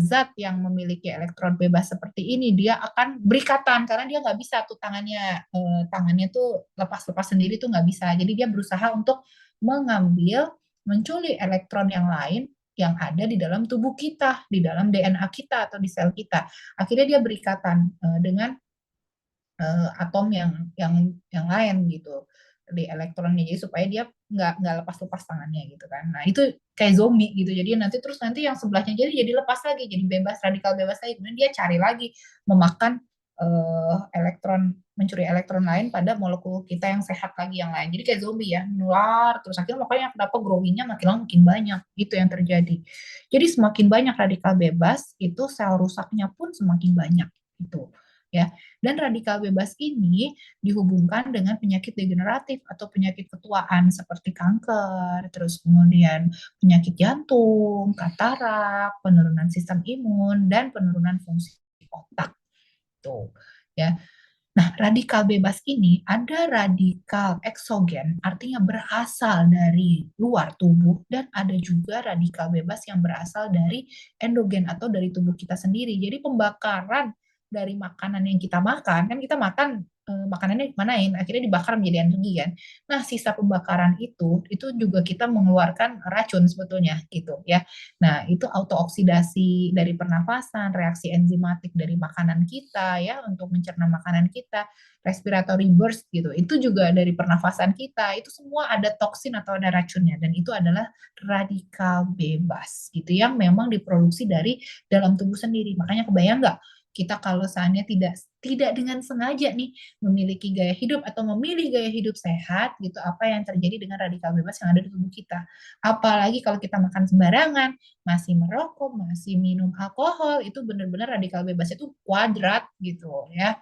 zat yang memiliki elektron bebas seperti ini dia akan berikatan karena dia nggak bisa tuh tangannya tuh lepas-lepas sendiri tuh nggak bisa. Jadi dia berusaha untuk mengambil mencuri elektron yang lain yang ada di dalam tubuh kita, di dalam DNA kita atau di sel kita. Akhirnya dia berikatan dengan atom yang lain gitu di elektronnya, jadi supaya dia nggak lepas-lepas tangannya gitu kan. Nah itu kayak zombie gitu, jadi nanti yang sebelahnya jadi lepas lagi, jadi bebas, radikal bebas lagi, kemudian dia cari lagi memakan elektron, mencuri elektron lain pada molekul kita yang sehat lagi yang lain. Jadi kayak zombie ya, menular terus, akhirnya makanya kenapa growingnya makin lama makin banyak, itu yang terjadi. Jadi semakin banyak radikal bebas itu sel rusaknya pun semakin banyak gitu ya. Dan radikal bebas ini dihubungkan dengan penyakit degeneratif atau penyakit ketuaan seperti kanker, terus kemudian penyakit jantung, katarak, penurunan sistem imun, dan penurunan fungsi otak. Tuh, ya. Nah, radikal bebas ini ada radikal eksogen, artinya berasal dari luar tubuh, dan ada juga radikal bebas yang berasal dari endogen atau dari tubuh kita sendiri. Jadi pembakaran dari makanan yang kita makan, kan kita makan makanannya dimanain, akhirnya dibakar menjadi energi kan. Nah, sisa pembakaran itu juga kita mengeluarkan racun sebetulnya gitu ya. Nah, itu autooksidasi dari pernafasan, reaksi enzimatik dari makanan kita ya untuk mencerna makanan kita, respiratory burst gitu. Itu juga dari pernafasan kita. Itu semua ada toksin atau ada racunnya, dan itu adalah radikal bebas gitu yang memang diproduksi dari dalam tubuh sendiri. Makanya kebayang nggak kita kalau seandainya tidak tidak dengan sengaja nih memiliki gaya hidup atau memilih gaya hidup sehat gitu, apa yang terjadi dengan radikal bebas yang ada di tubuh kita. Apalagi kalau kita makan sembarangan, masih merokok, masih minum alkohol, itu benar-benar radikal bebas itu kuadrat gitu ya.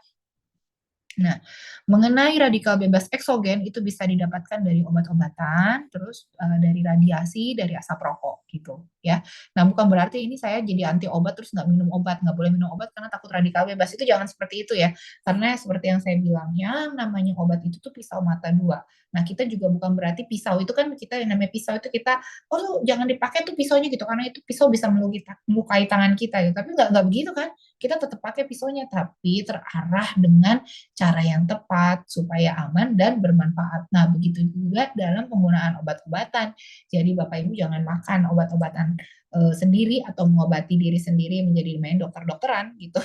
Nah, mengenai radikal bebas eksogen itu bisa didapatkan dari obat-obatan, terus dari radiasi, dari asap rokok gitu ya. Nah, bukan berarti ini saya jadi anti obat terus nggak minum obat, nggak boleh minum obat karena takut radikal bebas, itu jangan seperti itu ya. Karena seperti yang saya bilang, yang namanya obat itu tuh pisau mata dua. Nah, kita juga bukan berarti pisau itu kan, kita yang namanya pisau itu kita, oh jangan dipakai tuh pisaunya gitu, karena itu pisau bisa melukai tangan kita gitu. Tapi nggak begitu kan, kita tetap pakai pisaunya, tapi terarah dengan cara yang tepat supaya aman dan bermanfaat. Nah, begitu juga dalam penggunaan obat-obatan. Jadi Bapak Ibu jangan makan obat-obatan sendiri atau mengobati diri sendiri menjadi main dokter-dokteran gitu.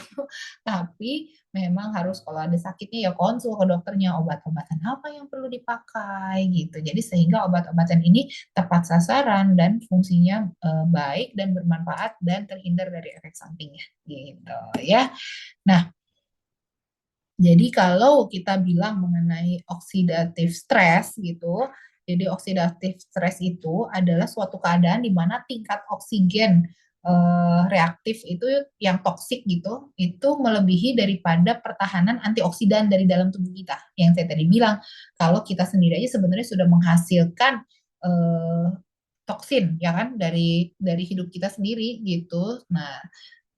Tapi memang harus kalau ada sakitnya ya konsul ke dokternya, obat-obatan apa yang perlu dipakai gitu. Jadi sehingga obat-obatan ini tepat sasaran dan fungsinya baik dan bermanfaat dan terhindar dari efek sampingnya gitu ya. Nah, jadi kalau kita bilang mengenai oxidative stress gitu, jadi oxidative stress itu adalah suatu keadaan di mana tingkat oksigen reaktif itu yang toksik gitu, itu melebihi daripada pertahanan antioksidan dari dalam tubuh kita. Yang saya tadi bilang, kalau kita sendiri aja sebenarnya sudah menghasilkan eh, toksin ya kan dari hidup kita sendiri gitu. Nah,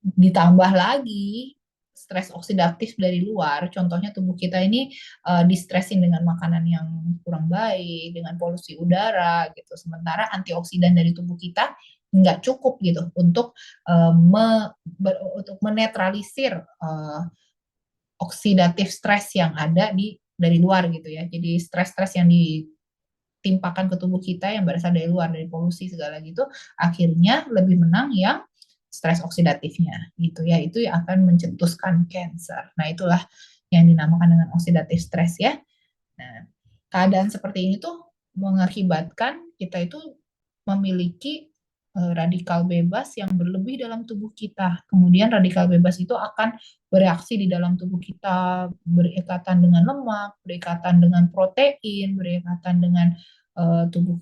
ditambah lagi stres oksidatif dari luar, contohnya tubuh kita ini distresin dengan makanan yang kurang baik, dengan polusi udara gitu. Sementara antioksidan dari tubuh kita nggak cukup gitu untuk untuk menetralisir oksidatif stres yang ada dari luar gitu ya. Jadi stres-stres yang ditimpakan ke tubuh kita yang berasal dari luar, dari polusi segala gitu, akhirnya lebih menang yang stres oksidatifnya gitu ya, itu yang akan mencetuskan cancer. Nah, itulah yang dinamakan dengan oksidatif stres ya. Nah, keadaan seperti ini tuh mengakibatkan kita itu memiliki radikal bebas yang berlebih dalam tubuh kita. Kemudian radikal bebas itu akan bereaksi di dalam tubuh kita, berikatan dengan lemak, berikatan dengan protein, berikatan dengan tubuh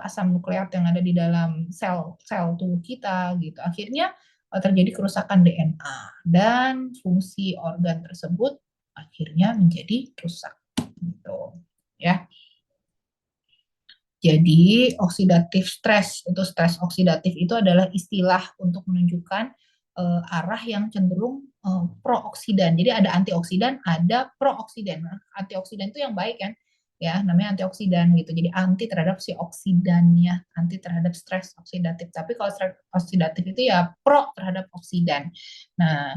asam nukleat yang ada di dalam sel-sel tubuh kita gitu. Akhirnya terjadi kerusakan DNA dan fungsi organ tersebut akhirnya menjadi rusak gitu ya. Jadi oksidatif stres, itu stres oksidatif itu adalah istilah untuk menunjukkan arah yang cenderung prooksidan. Jadi ada antioksidan, ada prooksidan. Nah, antioksidan itu yang baik kan, ya namanya antioksidan gitu. Jadi anti terhadap si oksidannya, anti terhadap stres oksidatif. Tapi kalau stres oksidatif itu ya pro terhadap oksidan. Nah,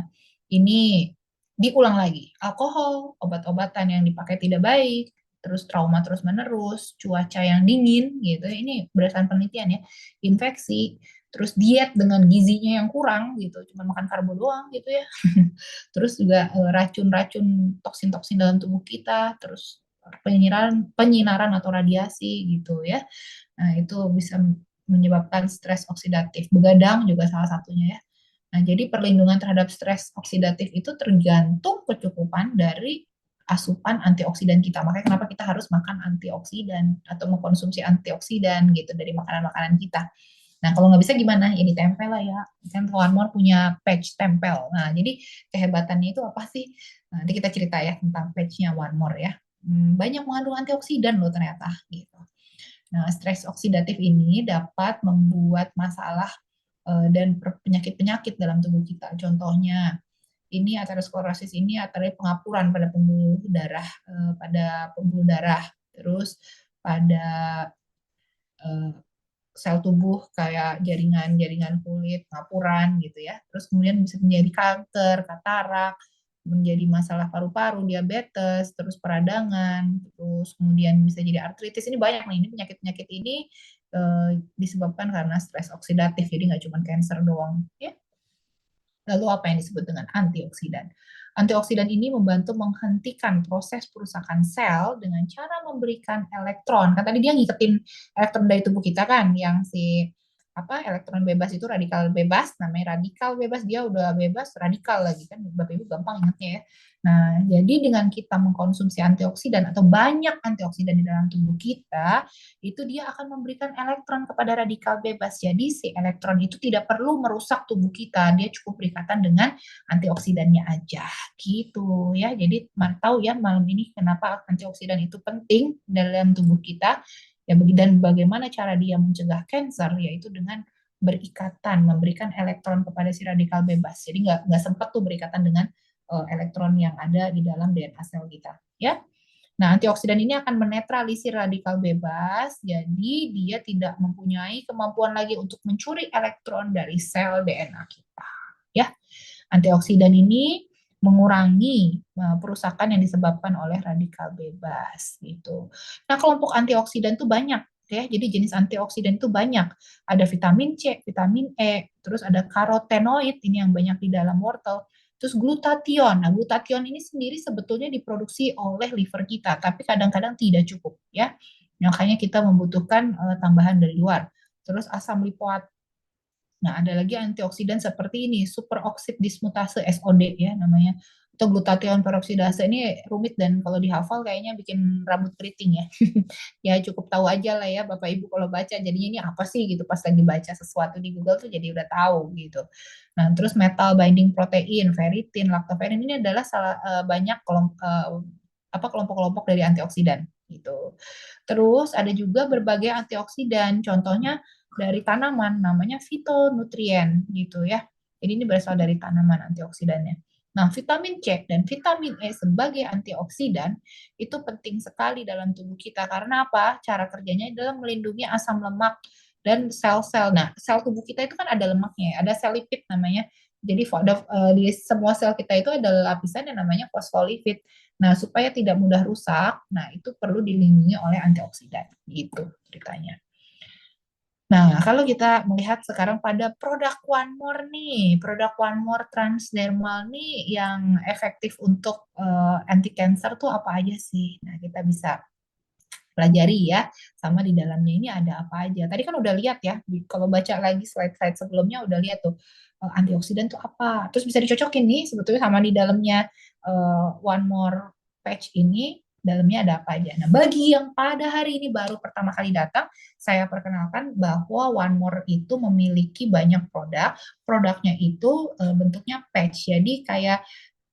ini diulang lagi. Alkohol, obat-obatan yang dipakai tidak baik, terus trauma terus-menerus, cuaca yang dingin gitu. Ini berdasarkan penelitian ya. Infeksi, terus diet dengan gizinya yang kurang gitu, cuma makan karbo doang gitu ya. Terus juga racun-racun toksin-toksin dalam tubuh kita, terus penyinaran penyinaran atau radiasi gitu ya. Nah, itu bisa menyebabkan stres oksidatif. Begadang juga salah satunya ya. Nah, jadi perlindungan terhadap stres oksidatif itu tergantung kecukupan dari asupan antioksidan kita. Makanya kenapa kita harus makan antioksidan atau mengkonsumsi antioksidan gitu dari makanan-makanan kita. Nah, kalau nggak bisa gimana? Ya ditempel lah ya. Kan One More punya patch tempel. Nah, jadi kehebatannya itu apa sih? Nah, nanti kita cerita ya tentang patchnya One More ya. Banyak mengandung antioksidan loh ternyata gitu. Nah, stres oksidatif ini dapat membuat masalah dan penyakit-penyakit dalam tubuh kita. Contohnya, ini aterosklerosis ini arteri pengapuran pada pembuluh darah, terus pada eh, sel tubuh kayak jaringan-jaringan kulit, pengapuran gitu ya. Terus kemudian bisa menjadi kanker, katarak, menjadi masalah paru-paru, diabetes, terus peradangan, terus kemudian bisa jadi artritis. Ini banyak nih, ini penyakit-penyakit ini disebabkan karena stres oksidatif, jadi nggak cuma cancer doang. Ya. Lalu apa yang disebut dengan antioksidan? Antioksidan ini membantu menghentikan proses perusakan sel dengan cara memberikan elektron. Kan tadi dia ngiketin elektron dari tubuh kita kan, yang si apa elektron bebas itu radikal bebas, namanya radikal bebas, dia udah bebas radikal lagi kan, Bapak Ibu gampang ingatnya ya. Nah, jadi dengan kita mengkonsumsi antioksidan atau banyak antioksidan di dalam tubuh kita, itu dia akan memberikan elektron kepada radikal bebas. Jadi si elektron itu tidak perlu merusak tubuh kita, dia cukup berikatan dengan antioksidannya aja gitu ya. Jadi tahu ya malam ini kenapa antioksidan itu penting dalam tubuh kita ya, dan bagaimana cara dia mencegah kanker, yaitu dengan berikatan, memberikan elektron kepada si radikal bebas. Jadi nggak sempat tuh berikatan dengan elektron yang ada di dalam DNA sel kita ya. Nah, antioksidan ini akan menetralisir radikal bebas, jadi dia tidak mempunyai kemampuan lagi untuk mencuri elektron dari sel DNA kita. Ya, antioksidan ini mengurangi perusakan yang disebabkan oleh radikal bebas gitu. Nah, kelompok antioksidan itu banyak ya. Jadi jenis antioksidan itu banyak. Ada vitamin C, vitamin E, terus ada karotenoid ini yang banyak di dalam wortel. Terus glutathione. Nah, glutathione ini sendiri sebetulnya diproduksi oleh liver kita, tapi kadang-kadang tidak cukup ya. Makanya kita membutuhkan tambahan dari luar. Terus asam lipoat. Nah, ada lagi antioksidan seperti ini, superoksid dismutase SOD ya namanya. Atau glutathione peroksidase ini rumit dan kalau dihafal kayaknya bikin rambut keriting ya. Ya cukup tahu aja lah ya Bapak Ibu kalau baca jadinya ini apa sih gitu pas lagi baca sesuatu di Google tuh jadi udah tahu gitu. Nah, terus metal binding protein, ferritin, lactoferrin ini adalah banyak kelompok-kelompok dari antioksidan gitu. Terus ada juga berbagai antioksidan, contohnya dari tanaman namanya fitonutrien gitu ya. Jadi ini berasal dari tanaman antioksidannya. Nah, vitamin C dan vitamin E sebagai antioksidan itu penting sekali dalam tubuh kita karena apa? Cara kerjanya adalah melindungi asam lemak dan sel-sel. Nah, sel tubuh kita itu kan ada lemaknya, ada sel lipid namanya. Jadi di semua sel kita itu ada lapisan yang namanya fosfolipid. Nah, supaya tidak mudah rusak, nah itu perlu dilindungi oleh antioksidan gitu ceritanya. Nah, kalau kita melihat sekarang pada produk One More nih, produk One More Transdermal nih yang efektif untuk anti cancer tuh apa aja sih? Nah, kita bisa pelajari ya, sama di dalamnya ini ada apa aja. Tadi kan udah lihat ya, kalau baca lagi slide-slide sebelumnya udah lihat tuh antioksidan tuh apa. Terus bisa dicocokin nih sebetulnya sama di dalamnya One More Patch ini dalamnya ada apa aja. Nah, bagi yang pada hari ini baru pertama kali datang, saya perkenalkan bahwa One More itu memiliki banyak produk. Produknya itu bentuknya patch. Jadi kayak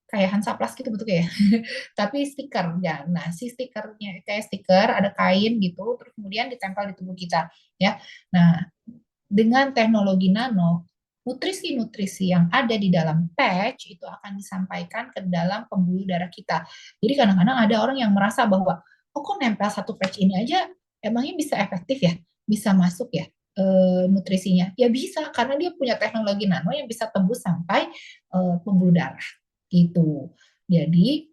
kayak Hansaplast gitu bentuknya ya. Tapi stiker ya. Nah, si stikernya kayak stiker ada kain gitu, terus kemudian ditempel di tubuh kita ya. Nah, dengan teknologi nano, nutrisi-nutrisi yang ada di dalam patch itu akan disampaikan ke dalam pembuluh darah kita. Jadi kadang-kadang ada orang yang merasa bahwa, oh kok nempel satu patch ini aja, emangnya bisa efektif ya? Bisa masuk ya nutrisinya? Ya bisa, karena dia punya teknologi nano yang bisa tembus sampai pembuluh darah. Gitu. Jadi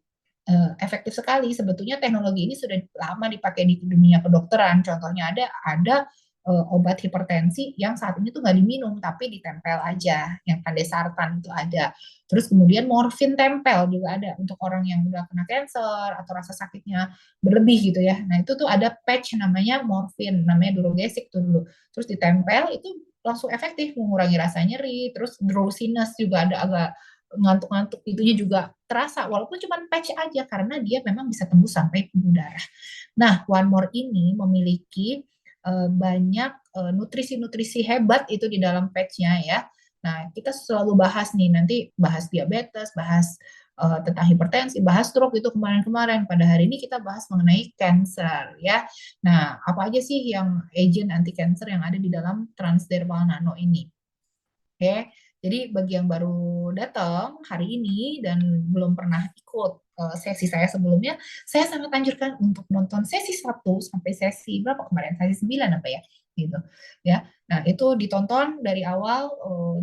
efektif sekali. Sebetulnya teknologi ini sudah lama dipakai di dunia kedokteran. Contohnya ada obat hipertensi yang saat ini tuh nggak diminum tapi ditempel aja, yang pandesartan itu ada. Terus kemudian morfin tempel juga ada untuk orang yang udah kena cancer atau rasa sakitnya berlebih gitu ya. Nah itu tuh ada patch namanya morfin, namanya Durogesic tuh dulu. Terus ditempel itu langsung efektif mengurangi rasa nyeri. Terus drowsiness juga ada, agak ngantuk-ngantuk itunya juga terasa walaupun cuma patch aja karena dia memang bisa tembus sampai pembuluh darah. Nah, One More ini memiliki banyak nutrisi-nutrisi hebat itu di dalam patch-nya ya. Nah, kita selalu bahas nih, nanti bahas diabetes, bahas tentang hipertensi, bahas stroke itu kemarin-kemarin. Pada hari ini kita bahas mengenai cancer ya. Nah, apa aja sih yang agent anti cancer yang ada di dalam transdermal nano ini? Oke, jadi bagi yang baru datang hari ini dan belum pernah ikut sesi saya sebelumnya, saya sangat anjurkan untuk nonton sesi 1 sampai sesi berapa kemarin? Sesi 9 apa ya? Gitu. Ya. Nah, itu ditonton dari awal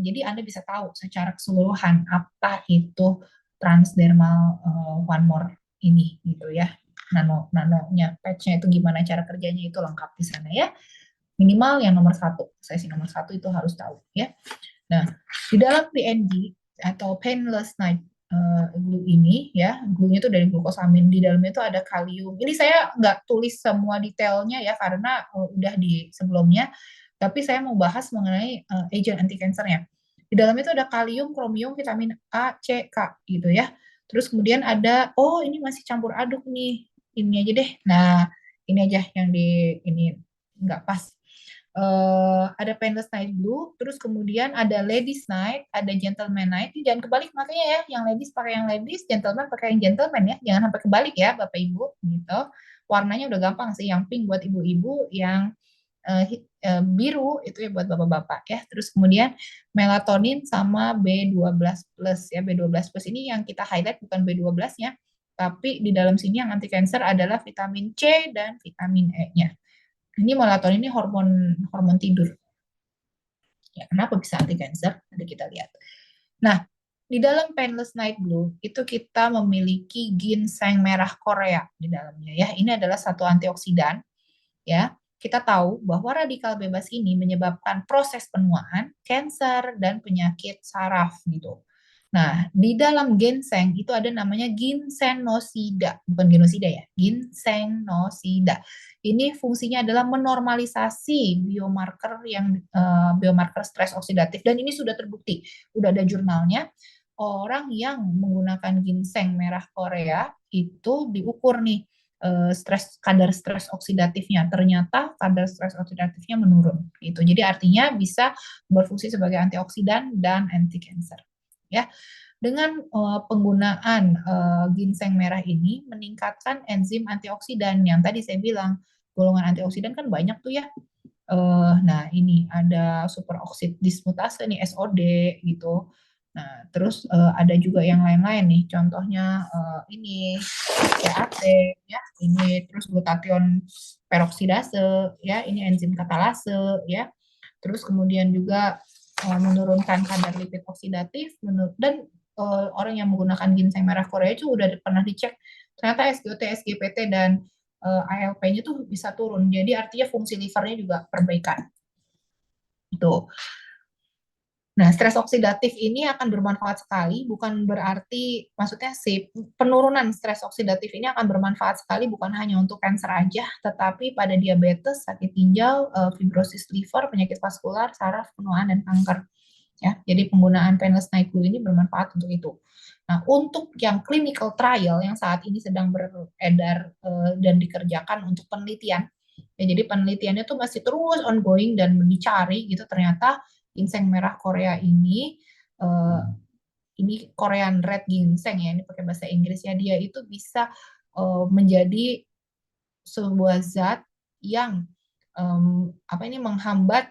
jadi Anda bisa tahu secara keseluruhan apa itu transdermal one more ini gitu ya. Nanonya, patch-nya itu gimana cara kerjanya itu lengkap di sana ya. Minimal yang nomor 1, sesi nomor 1 itu harus tahu ya. Nah, di dalam PNG atau painless night glue ini ya, glue-nya itu dari glukosamin, di dalamnya itu ada kalium. Ini saya nggak tulis semua detailnya ya karena udah di sebelumnya, tapi saya mau bahas mengenai agent anti cancernya. Di dalamnya itu ada kalium, kromium, vitamin A, C, K gitu ya. Terus kemudian ada, oh ini masih campur aduk nih, ini aja deh. Nah, ini aja yang di ini nggak pas. Ada painless night blue, terus kemudian ada ladies night, ada gentleman night. Ini jangan kebalik makanya ya, yang ladies pakai yang ladies, gentleman pakai yang gentleman ya, jangan sampai kebalik ya Bapak Ibu gitu. Warnanya udah gampang sih, yang pink buat ibu-ibu, yang biru itu ya buat bapak-bapak ya. Terus kemudian melatonin sama B12 plus ya, B12 plus ini yang kita highlight bukan B12-nya, tapi di dalam sini yang anti cancer adalah vitamin C dan vitamin E-nya. Ini melatonin ini hormon hormon tidur. Ya, kenapa bisa anti cancer? Nanti kita lihat. Nah, di dalam painless night blue itu kita memiliki ginseng merah Korea di dalamnya ya. Ini adalah satu antioksidan ya. Kita tahu bahwa radikal bebas ini menyebabkan proses penuaan, kanker dan penyakit saraf gitu. Nah, di dalam ginseng itu ada namanya ginsenosida, bukan genosida ya, ginsenosida. Ini fungsinya adalah menormalisasi biomarker yang biomarker stres oksidatif dan ini sudah terbukti, udah ada jurnalnya. Orang yang menggunakan ginseng merah Korea itu diukur nih kadar stres oksidatifnya, ternyata kadar stres oksidatifnya menurun gitu. Jadi artinya bisa berfungsi sebagai antioksidan dan anti cancer ya. Dengan penggunaan ginseng merah ini meningkatkan enzim antioksidan yang tadi saya bilang, golongan antioksidan kan banyak tuh ya. Nah, ini ada superoksid dismutase nih SOD gitu. Nah, terus ada juga yang lain-lain nih, contohnya ini CAT ya, ini terus glutathione peroksidase ya, ini enzim katalase ya. Terus kemudian juga menurunkan kadar lipid oksidatif dan orang yang menggunakan ginseng merah Korea itu udah pernah dicek ternyata SGOT, SGPT dan ALP-nya tuh bisa turun. Jadi artinya fungsi livernya juga perbaikan. Itu. Nah, stres oksidatif ini akan bermanfaat sekali, bukan berarti, maksudnya si penurunan stres oksidatif ini akan bermanfaat sekali bukan hanya untuk kanker aja, tetapi pada diabetes, sakit ginjal, fibrosis liver, penyakit vaskular, saraf, penuaan, dan kanker. Ya, jadi penggunaan painless night blue ini bermanfaat untuk itu. Nah, untuk yang clinical trial yang saat ini sedang beredar dan dikerjakan untuk penelitian, ya, jadi penelitiannya tuh masih terus ongoing dan dicari gitu ternyata ginseng merah Korea ini ini Korean red ginseng ya, ini pakai bahasa Inggrisnya, dia itu bisa menjadi sebuah zat yang apa ini menghambat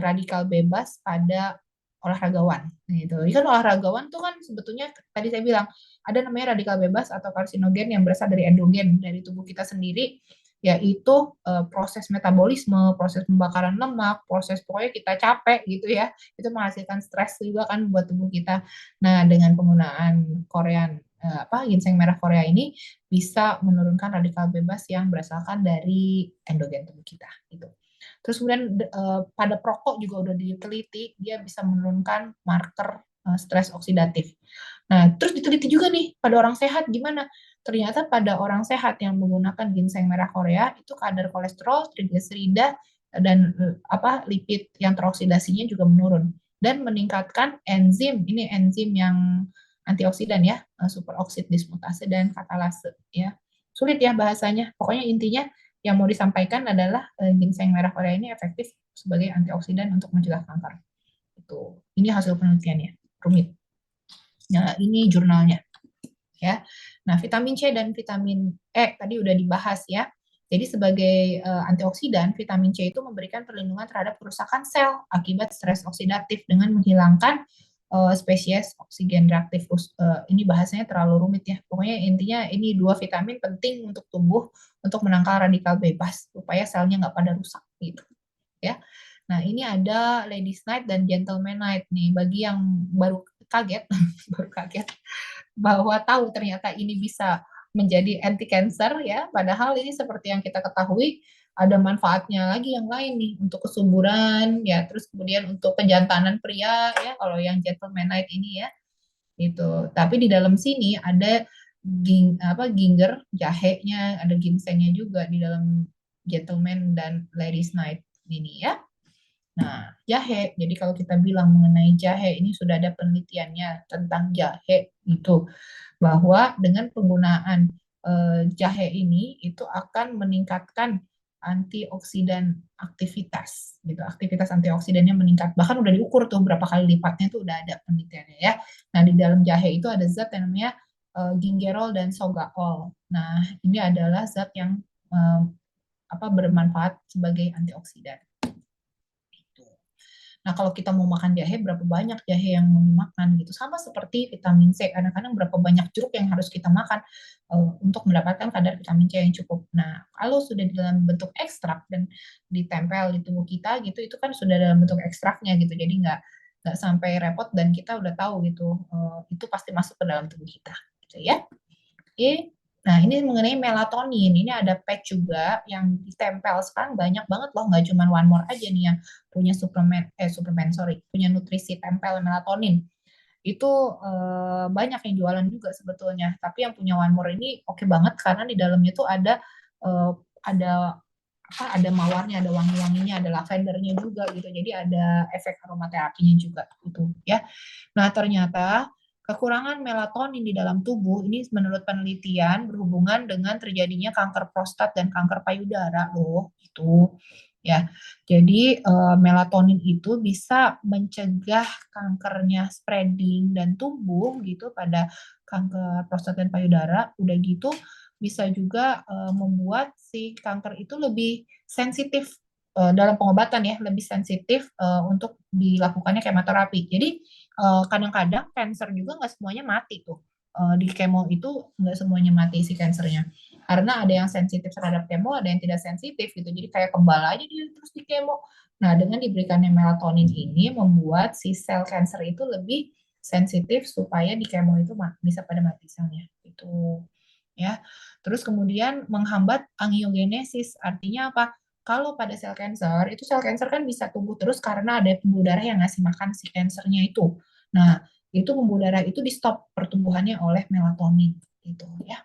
radikal bebas pada olahragawan gitu. Ini kan olahragawan tuh kan sebetulnya tadi saya bilang ada namanya radikal bebas atau karsinogen yang berasal dari endogen dari tubuh kita sendiri, yaitu proses metabolisme, proses pembakaran lemak, proses pokoknya kita capek gitu ya, itu menghasilkan stres juga kan buat tubuh kita. Nah, dengan penggunaan Korean ginseng merah Korea ini bisa menurunkan radikal bebas yang berasalkan dari endogen tubuh kita gitu. Terus kemudian pada perokok juga udah diteliti dia bisa menurunkan marker stres oksidatif. Nah, terus diteliti juga nih pada orang sehat gimana? Ternyata pada orang sehat yang menggunakan ginseng merah Korea itu kadar kolesterol, trigliserida dan lipid yang teroksidasinya juga menurun dan meningkatkan enzim. Ini enzim yang antioksidan ya, superoksid dismutase dan katalase ya. Sulit ya bahasanya. Pokoknya intinya yang mau disampaikan adalah ginseng merah Korea ini efektif sebagai antioksidan untuk mencegah kanker. Itu. Ini hasil penelitiannya. Rumit. Nah, ini jurnalnya ya. Nah, vitamin C dan vitamin E tadi udah dibahas ya. Jadi sebagai antioksidan, vitamin C itu memberikan perlindungan terhadap kerusakan sel akibat stres oksidatif dengan menghilangkan spesies oksigen reaktif. Ini bahasanya terlalu rumit ya. Pokoknya intinya ini dua vitamin penting untuk tubuh untuk menangkal radikal bebas supaya selnya nggak pada rusak gitu ya. Nah, ini ada Ladies Night dan Gentleman Night nih. Bagi yang baru kaget, baru kaget bahwa tahu ternyata ini bisa menjadi anti cancer ya. Padahal ini seperti yang kita ketahui ada manfaatnya lagi yang lain nih untuk kesuburan ya, terus kemudian untuk kejantanan pria ya kalau yang Gentleman Night ini ya. Itu. Tapi di dalam sini ada ginger, jahenya, ada ginsengnya juga di dalam Gentleman dan Ladies Night ini ya. Nah, jahe. Jadi kalau kita bilang mengenai jahe, ini sudah ada penelitiannya tentang jahe itu bahwa dengan penggunaan jahe ini itu akan meningkatkan antioksidan aktivitas gitu. Aktivitas antioksidannya meningkat. Bahkan udah diukur tuh berapa kali lipatnya tuh udah ada penelitiannya ya. Nah, di dalam jahe itu ada zat yang namanya gingerol dan sogaol. Nah, ini adalah zat yang bermanfaat sebagai antioksidan. Nah, kalau kita mau makan jahe, berapa banyak jahe yang mau dimakan gitu. Sama seperti vitamin C, kadang-kadang berapa banyak jeruk yang harus kita makan untuk mendapatkan kadar vitamin C yang cukup. Nah, kalau sudah di dalam bentuk ekstrak dan ditempel di tubuh kita gitu, itu kan sudah dalam bentuk ekstraknya gitu. Jadi nggak sampai repot dan kita udah tahu gitu, itu pasti masuk ke dalam tubuh kita, gitu ya. Oke. Nah, ini mengenai melatonin. Ini ada patch juga yang ditempel. Sekarang banyak banget loh, nggak cuma One More aja nih yang punya punya nutrisi tempel melatonin. Itu banyak yang jualan juga sebetulnya. Tapi yang punya One More ini oke banget karena di dalamnya tuh eh, ada ada mawarnya, ada wangi-wanginya, ada lavendernya juga gitu. Jadi ada efek aromaterapinya juga gitu ya. Nah, ternyata kekurangan melatonin di dalam tubuh ini menurut penelitian berhubungan dengan terjadinya kanker prostat dan kanker payudara loh, itu ya. Jadi melatonin itu bisa mencegah kankernya spreading dan tumbuh gitu pada kanker prostat dan payudara. Udah gitu bisa juga membuat si kanker itu lebih sensitif dalam pengobatan ya, lebih sensitif untuk dilakukannya kemoterapi. Jadi kadang-kadang cancer juga nggak semuanya mati tuh. Di kemo itu nggak semuanya mati si cancernya. Karena ada yang sensitif terhadap kemo, ada yang tidak sensitif gitu. Jadi kayak kebal aja dia terus di kemo. Nah, dengan diberikannya melatonin ini membuat si sel cancer itu lebih sensitif supaya di kemo itu bisa pada mati selnya. Itu ya. Terus kemudian menghambat angiogenesis. Artinya apa? Kalau pada sel kanker, itu sel kanker kan bisa tumbuh terus karena ada pembuluh darah yang ngasih makan si kansernya itu. Nah, itu pembuluh darah itu di stop pertumbuhannya oleh melatonin gitu ya.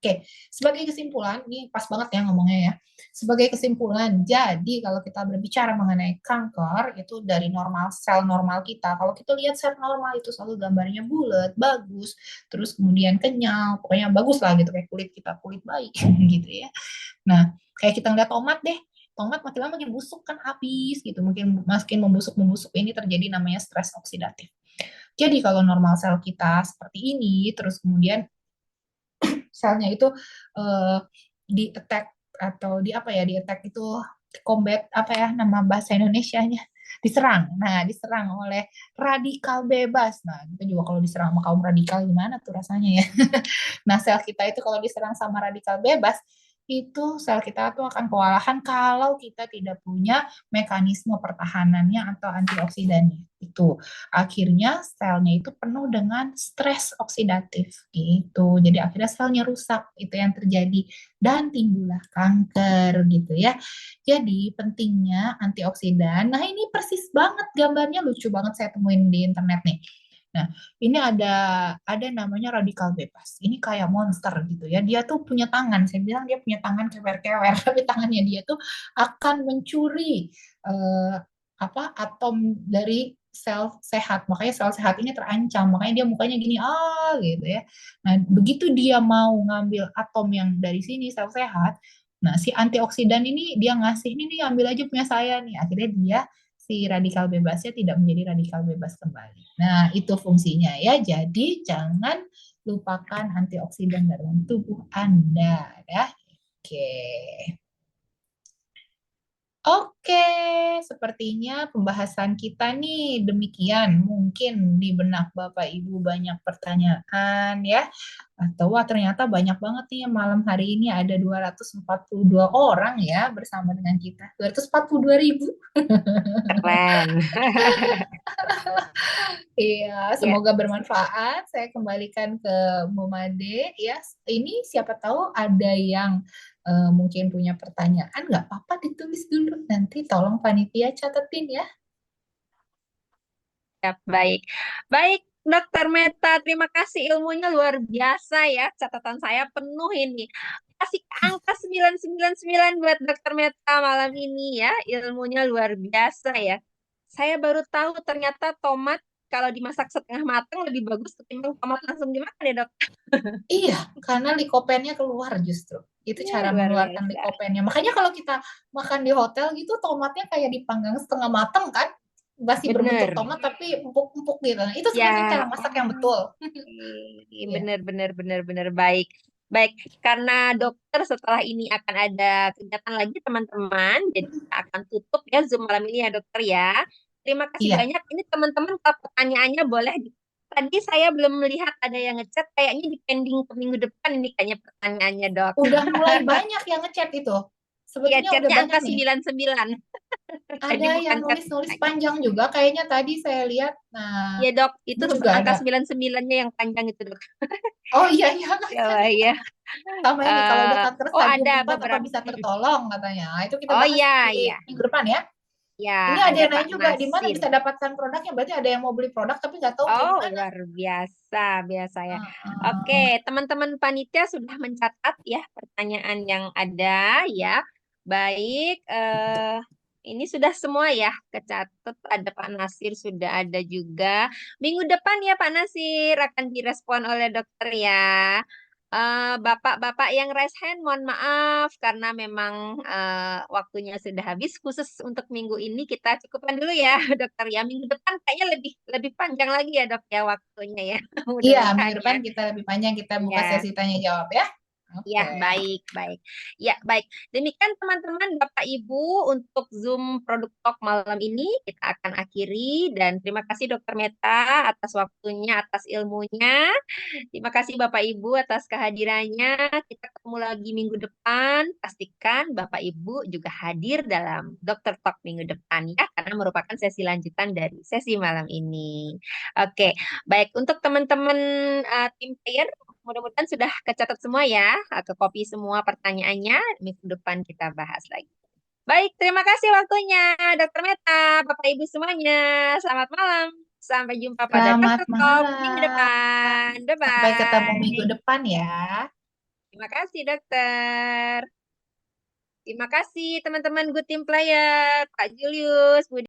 Oke, sebagai kesimpulan, ini pas banget ya ngomongnya ya. Sebagai kesimpulan, jadi kalau kita berbicara mengenai kanker, itu dari normal, sel normal kita. Kalau kita lihat sel normal itu selalu gambarnya bulat, bagus, terus kemudian kenyal, pokoknya bagus lah gitu, kayak kulit kita, kulit bayi gitu ya. Nah, kayak kita ngeliat tomat deh, tomat makin lama makin busuk kan habis gitu, mungkin makin membusuk-membusuk ini terjadi namanya stres oksidatif. Jadi kalau normal sel kita seperti ini, terus kemudian selnya itu eh, di attack atau di apa ya, di attack itu combat apa ya nama bahasa Indonesianya, diserang. Nah, diserang oleh radikal bebas. Nah, kita juga kalau diserang sama kaum radikal gimana tuh rasanya ya. Nah, sel kita itu kalau diserang sama radikal bebas, itu sel kita tuh akan kewalahan kalau kita tidak punya mekanisme pertahanannya atau antioksidannya. Itu akhirnya selnya itu penuh dengan stres oksidatif gitu. Jadi akhirnya selnya rusak, itu yang terjadi dan timbullah kanker gitu ya. Jadi pentingnya antioksidan. Nah, ini persis banget gambarnya, lucu banget saya temuin di internet nih. Nah, ini ada namanya radikal bebas. Ini kayak monster gitu ya. Dia tuh punya tangan. Saya bilang dia punya tangan kewer-kewer, tapi tangannya dia tuh akan mencuri eh, apa atom dari sel sehat. Makanya sel sehat ini terancam. Makanya dia mukanya gini, gitu ya. Nah, begitu dia mau ngambil atom yang dari sini sel sehat, nah si antioksidan ini dia ngasih ini nih ambil aja punya saya nih. Akhirnya dia si radikal bebasnya tidak menjadi radikal bebas kembali. Nah, itu fungsinya ya. Jadi jangan lupakan antioksidan dalam tubuh Anda ya. Oke. Oke, sepertinya pembahasan kita nih demikian. Mungkin di benak Bapak Ibu banyak pertanyaan ya. Atau wah ternyata banyak banget nih malam hari ini ada 242 orang ya bersama dengan kita. 242.000. Keren. Iya, Ya, semoga bermanfaat. Saya kembalikan ke Bu Made ya. Ini siapa tahu ada yang mungkin punya pertanyaan, nggak apa-apa ditulis dulu. Nanti tolong panitia catetin ya. ya, baik. Baik, Dokter Meta, terima kasih ilmunya luar biasa ya. Catatan saya penuh ini. Kasih angka 999 buat Dokter Meta malam ini ya. Ilmunya luar biasa ya. Saya baru tahu ternyata tomat kalau dimasak setengah matang lebih bagus ketimbang tomat langsung dimakan ya, Dok. Iya, karena likopennya keluar justru. Itu Ya, cara luar mengeluarkan biasa. likopennya. Makanya kalau kita makan di hotel gitu, tomatnya kayak dipanggang setengah matang kan? Masih berbentuk Bener. tomat tapi empuk-empuk gitu. Nah, itu sebenarnya cara Ya, masak yang betul. Iya. bener, bener, bener, bener, baik. Baik, karena dokter setelah ini akan ada kegiatan lagi teman-teman, jadi kita akan tutup ya Zoom malam ini ya dokter ya. Terima kasih Iya, banyak. Ini teman-teman kalau pertanyaannya boleh tadi saya belum melihat ada yang ngechat, kayaknya di pending ke minggu depan ini kayaknya pertanyaannya dok. udah mulai banyak yang ngechat itu. Iya, Sebetulnya udah chatnya angka banyak nih. 99. Tadi Ada bukan yang chat. nulis-nulis panjang juga, kayaknya tadi saya lihat. Nah, Ya dok, itu ini juga angka ada. 99-nya yang panjang itu dok. Oh iya, iya. Ya lah ya. Sama ini, kalau udah kanker Oh stadium ada 4 apa beberapa. bisa tertolong katanya. Nah, itu kita Oh bahas iya, di iya. minggu depan ya. Ya, Ini ada ada yang Pak nanya juga, di mana Nasir. bisa dapatkan produknya? Berarti ada yang mau beli produk tapi nggak tahu beli Oh, di mana. luar biasa, biasa ya. Oke, Heeh. teman-teman panitia sudah mencatat ya pertanyaan yang ada ya. Baik, ini sudah semua ya kecatat. Ada Pak Nasir, sudah ada juga. Minggu depan ya Pak Nasir akan direspon oleh dokter ya. Bapak-bapak yang raise hand, mohon maaf karena memang waktunya sudah habis. Khusus untuk minggu ini kita cukupkan dulu ya, dokter ya. Minggu depan kayaknya lebih lebih panjang lagi ya dok ya waktunya ya. Iya, Mudah-mudahan minggu ya. depan kita lebih panjang, kita buka Ya. sesi tanya jawab ya. Ya, Oke. baik, baik. Ya, baik. Demikian teman-teman, Bapak Ibu, untuk Zoom Produk Talk malam ini kita akan akhiri dan terima kasih Dokter Meta atas waktunya, atas ilmunya. Terima kasih Bapak Ibu atas kehadirannya. Kita ketemu lagi minggu depan. Pastikan Bapak Ibu juga hadir dalam Dokter Talk minggu depan ya, karena merupakan sesi lanjutan dari sesi malam ini. Oke, baik. Untuk teman-teman tim player, mudah-mudahan sudah kecatat semua ya, ke copy semua pertanyaannya. Minggu depan kita bahas lagi. Baik, terima kasih waktunya, Dokter Meta, Bapak Ibu semuanya. Selamat malam. Sampai jumpa pada Selamat Dokter Talk minggu malam. depan. Sampai ketemu minggu Bye-bye. depan ya. Terima kasih, Dokter. Terima kasih, teman-teman Good Team Player. Pak Julius, Bu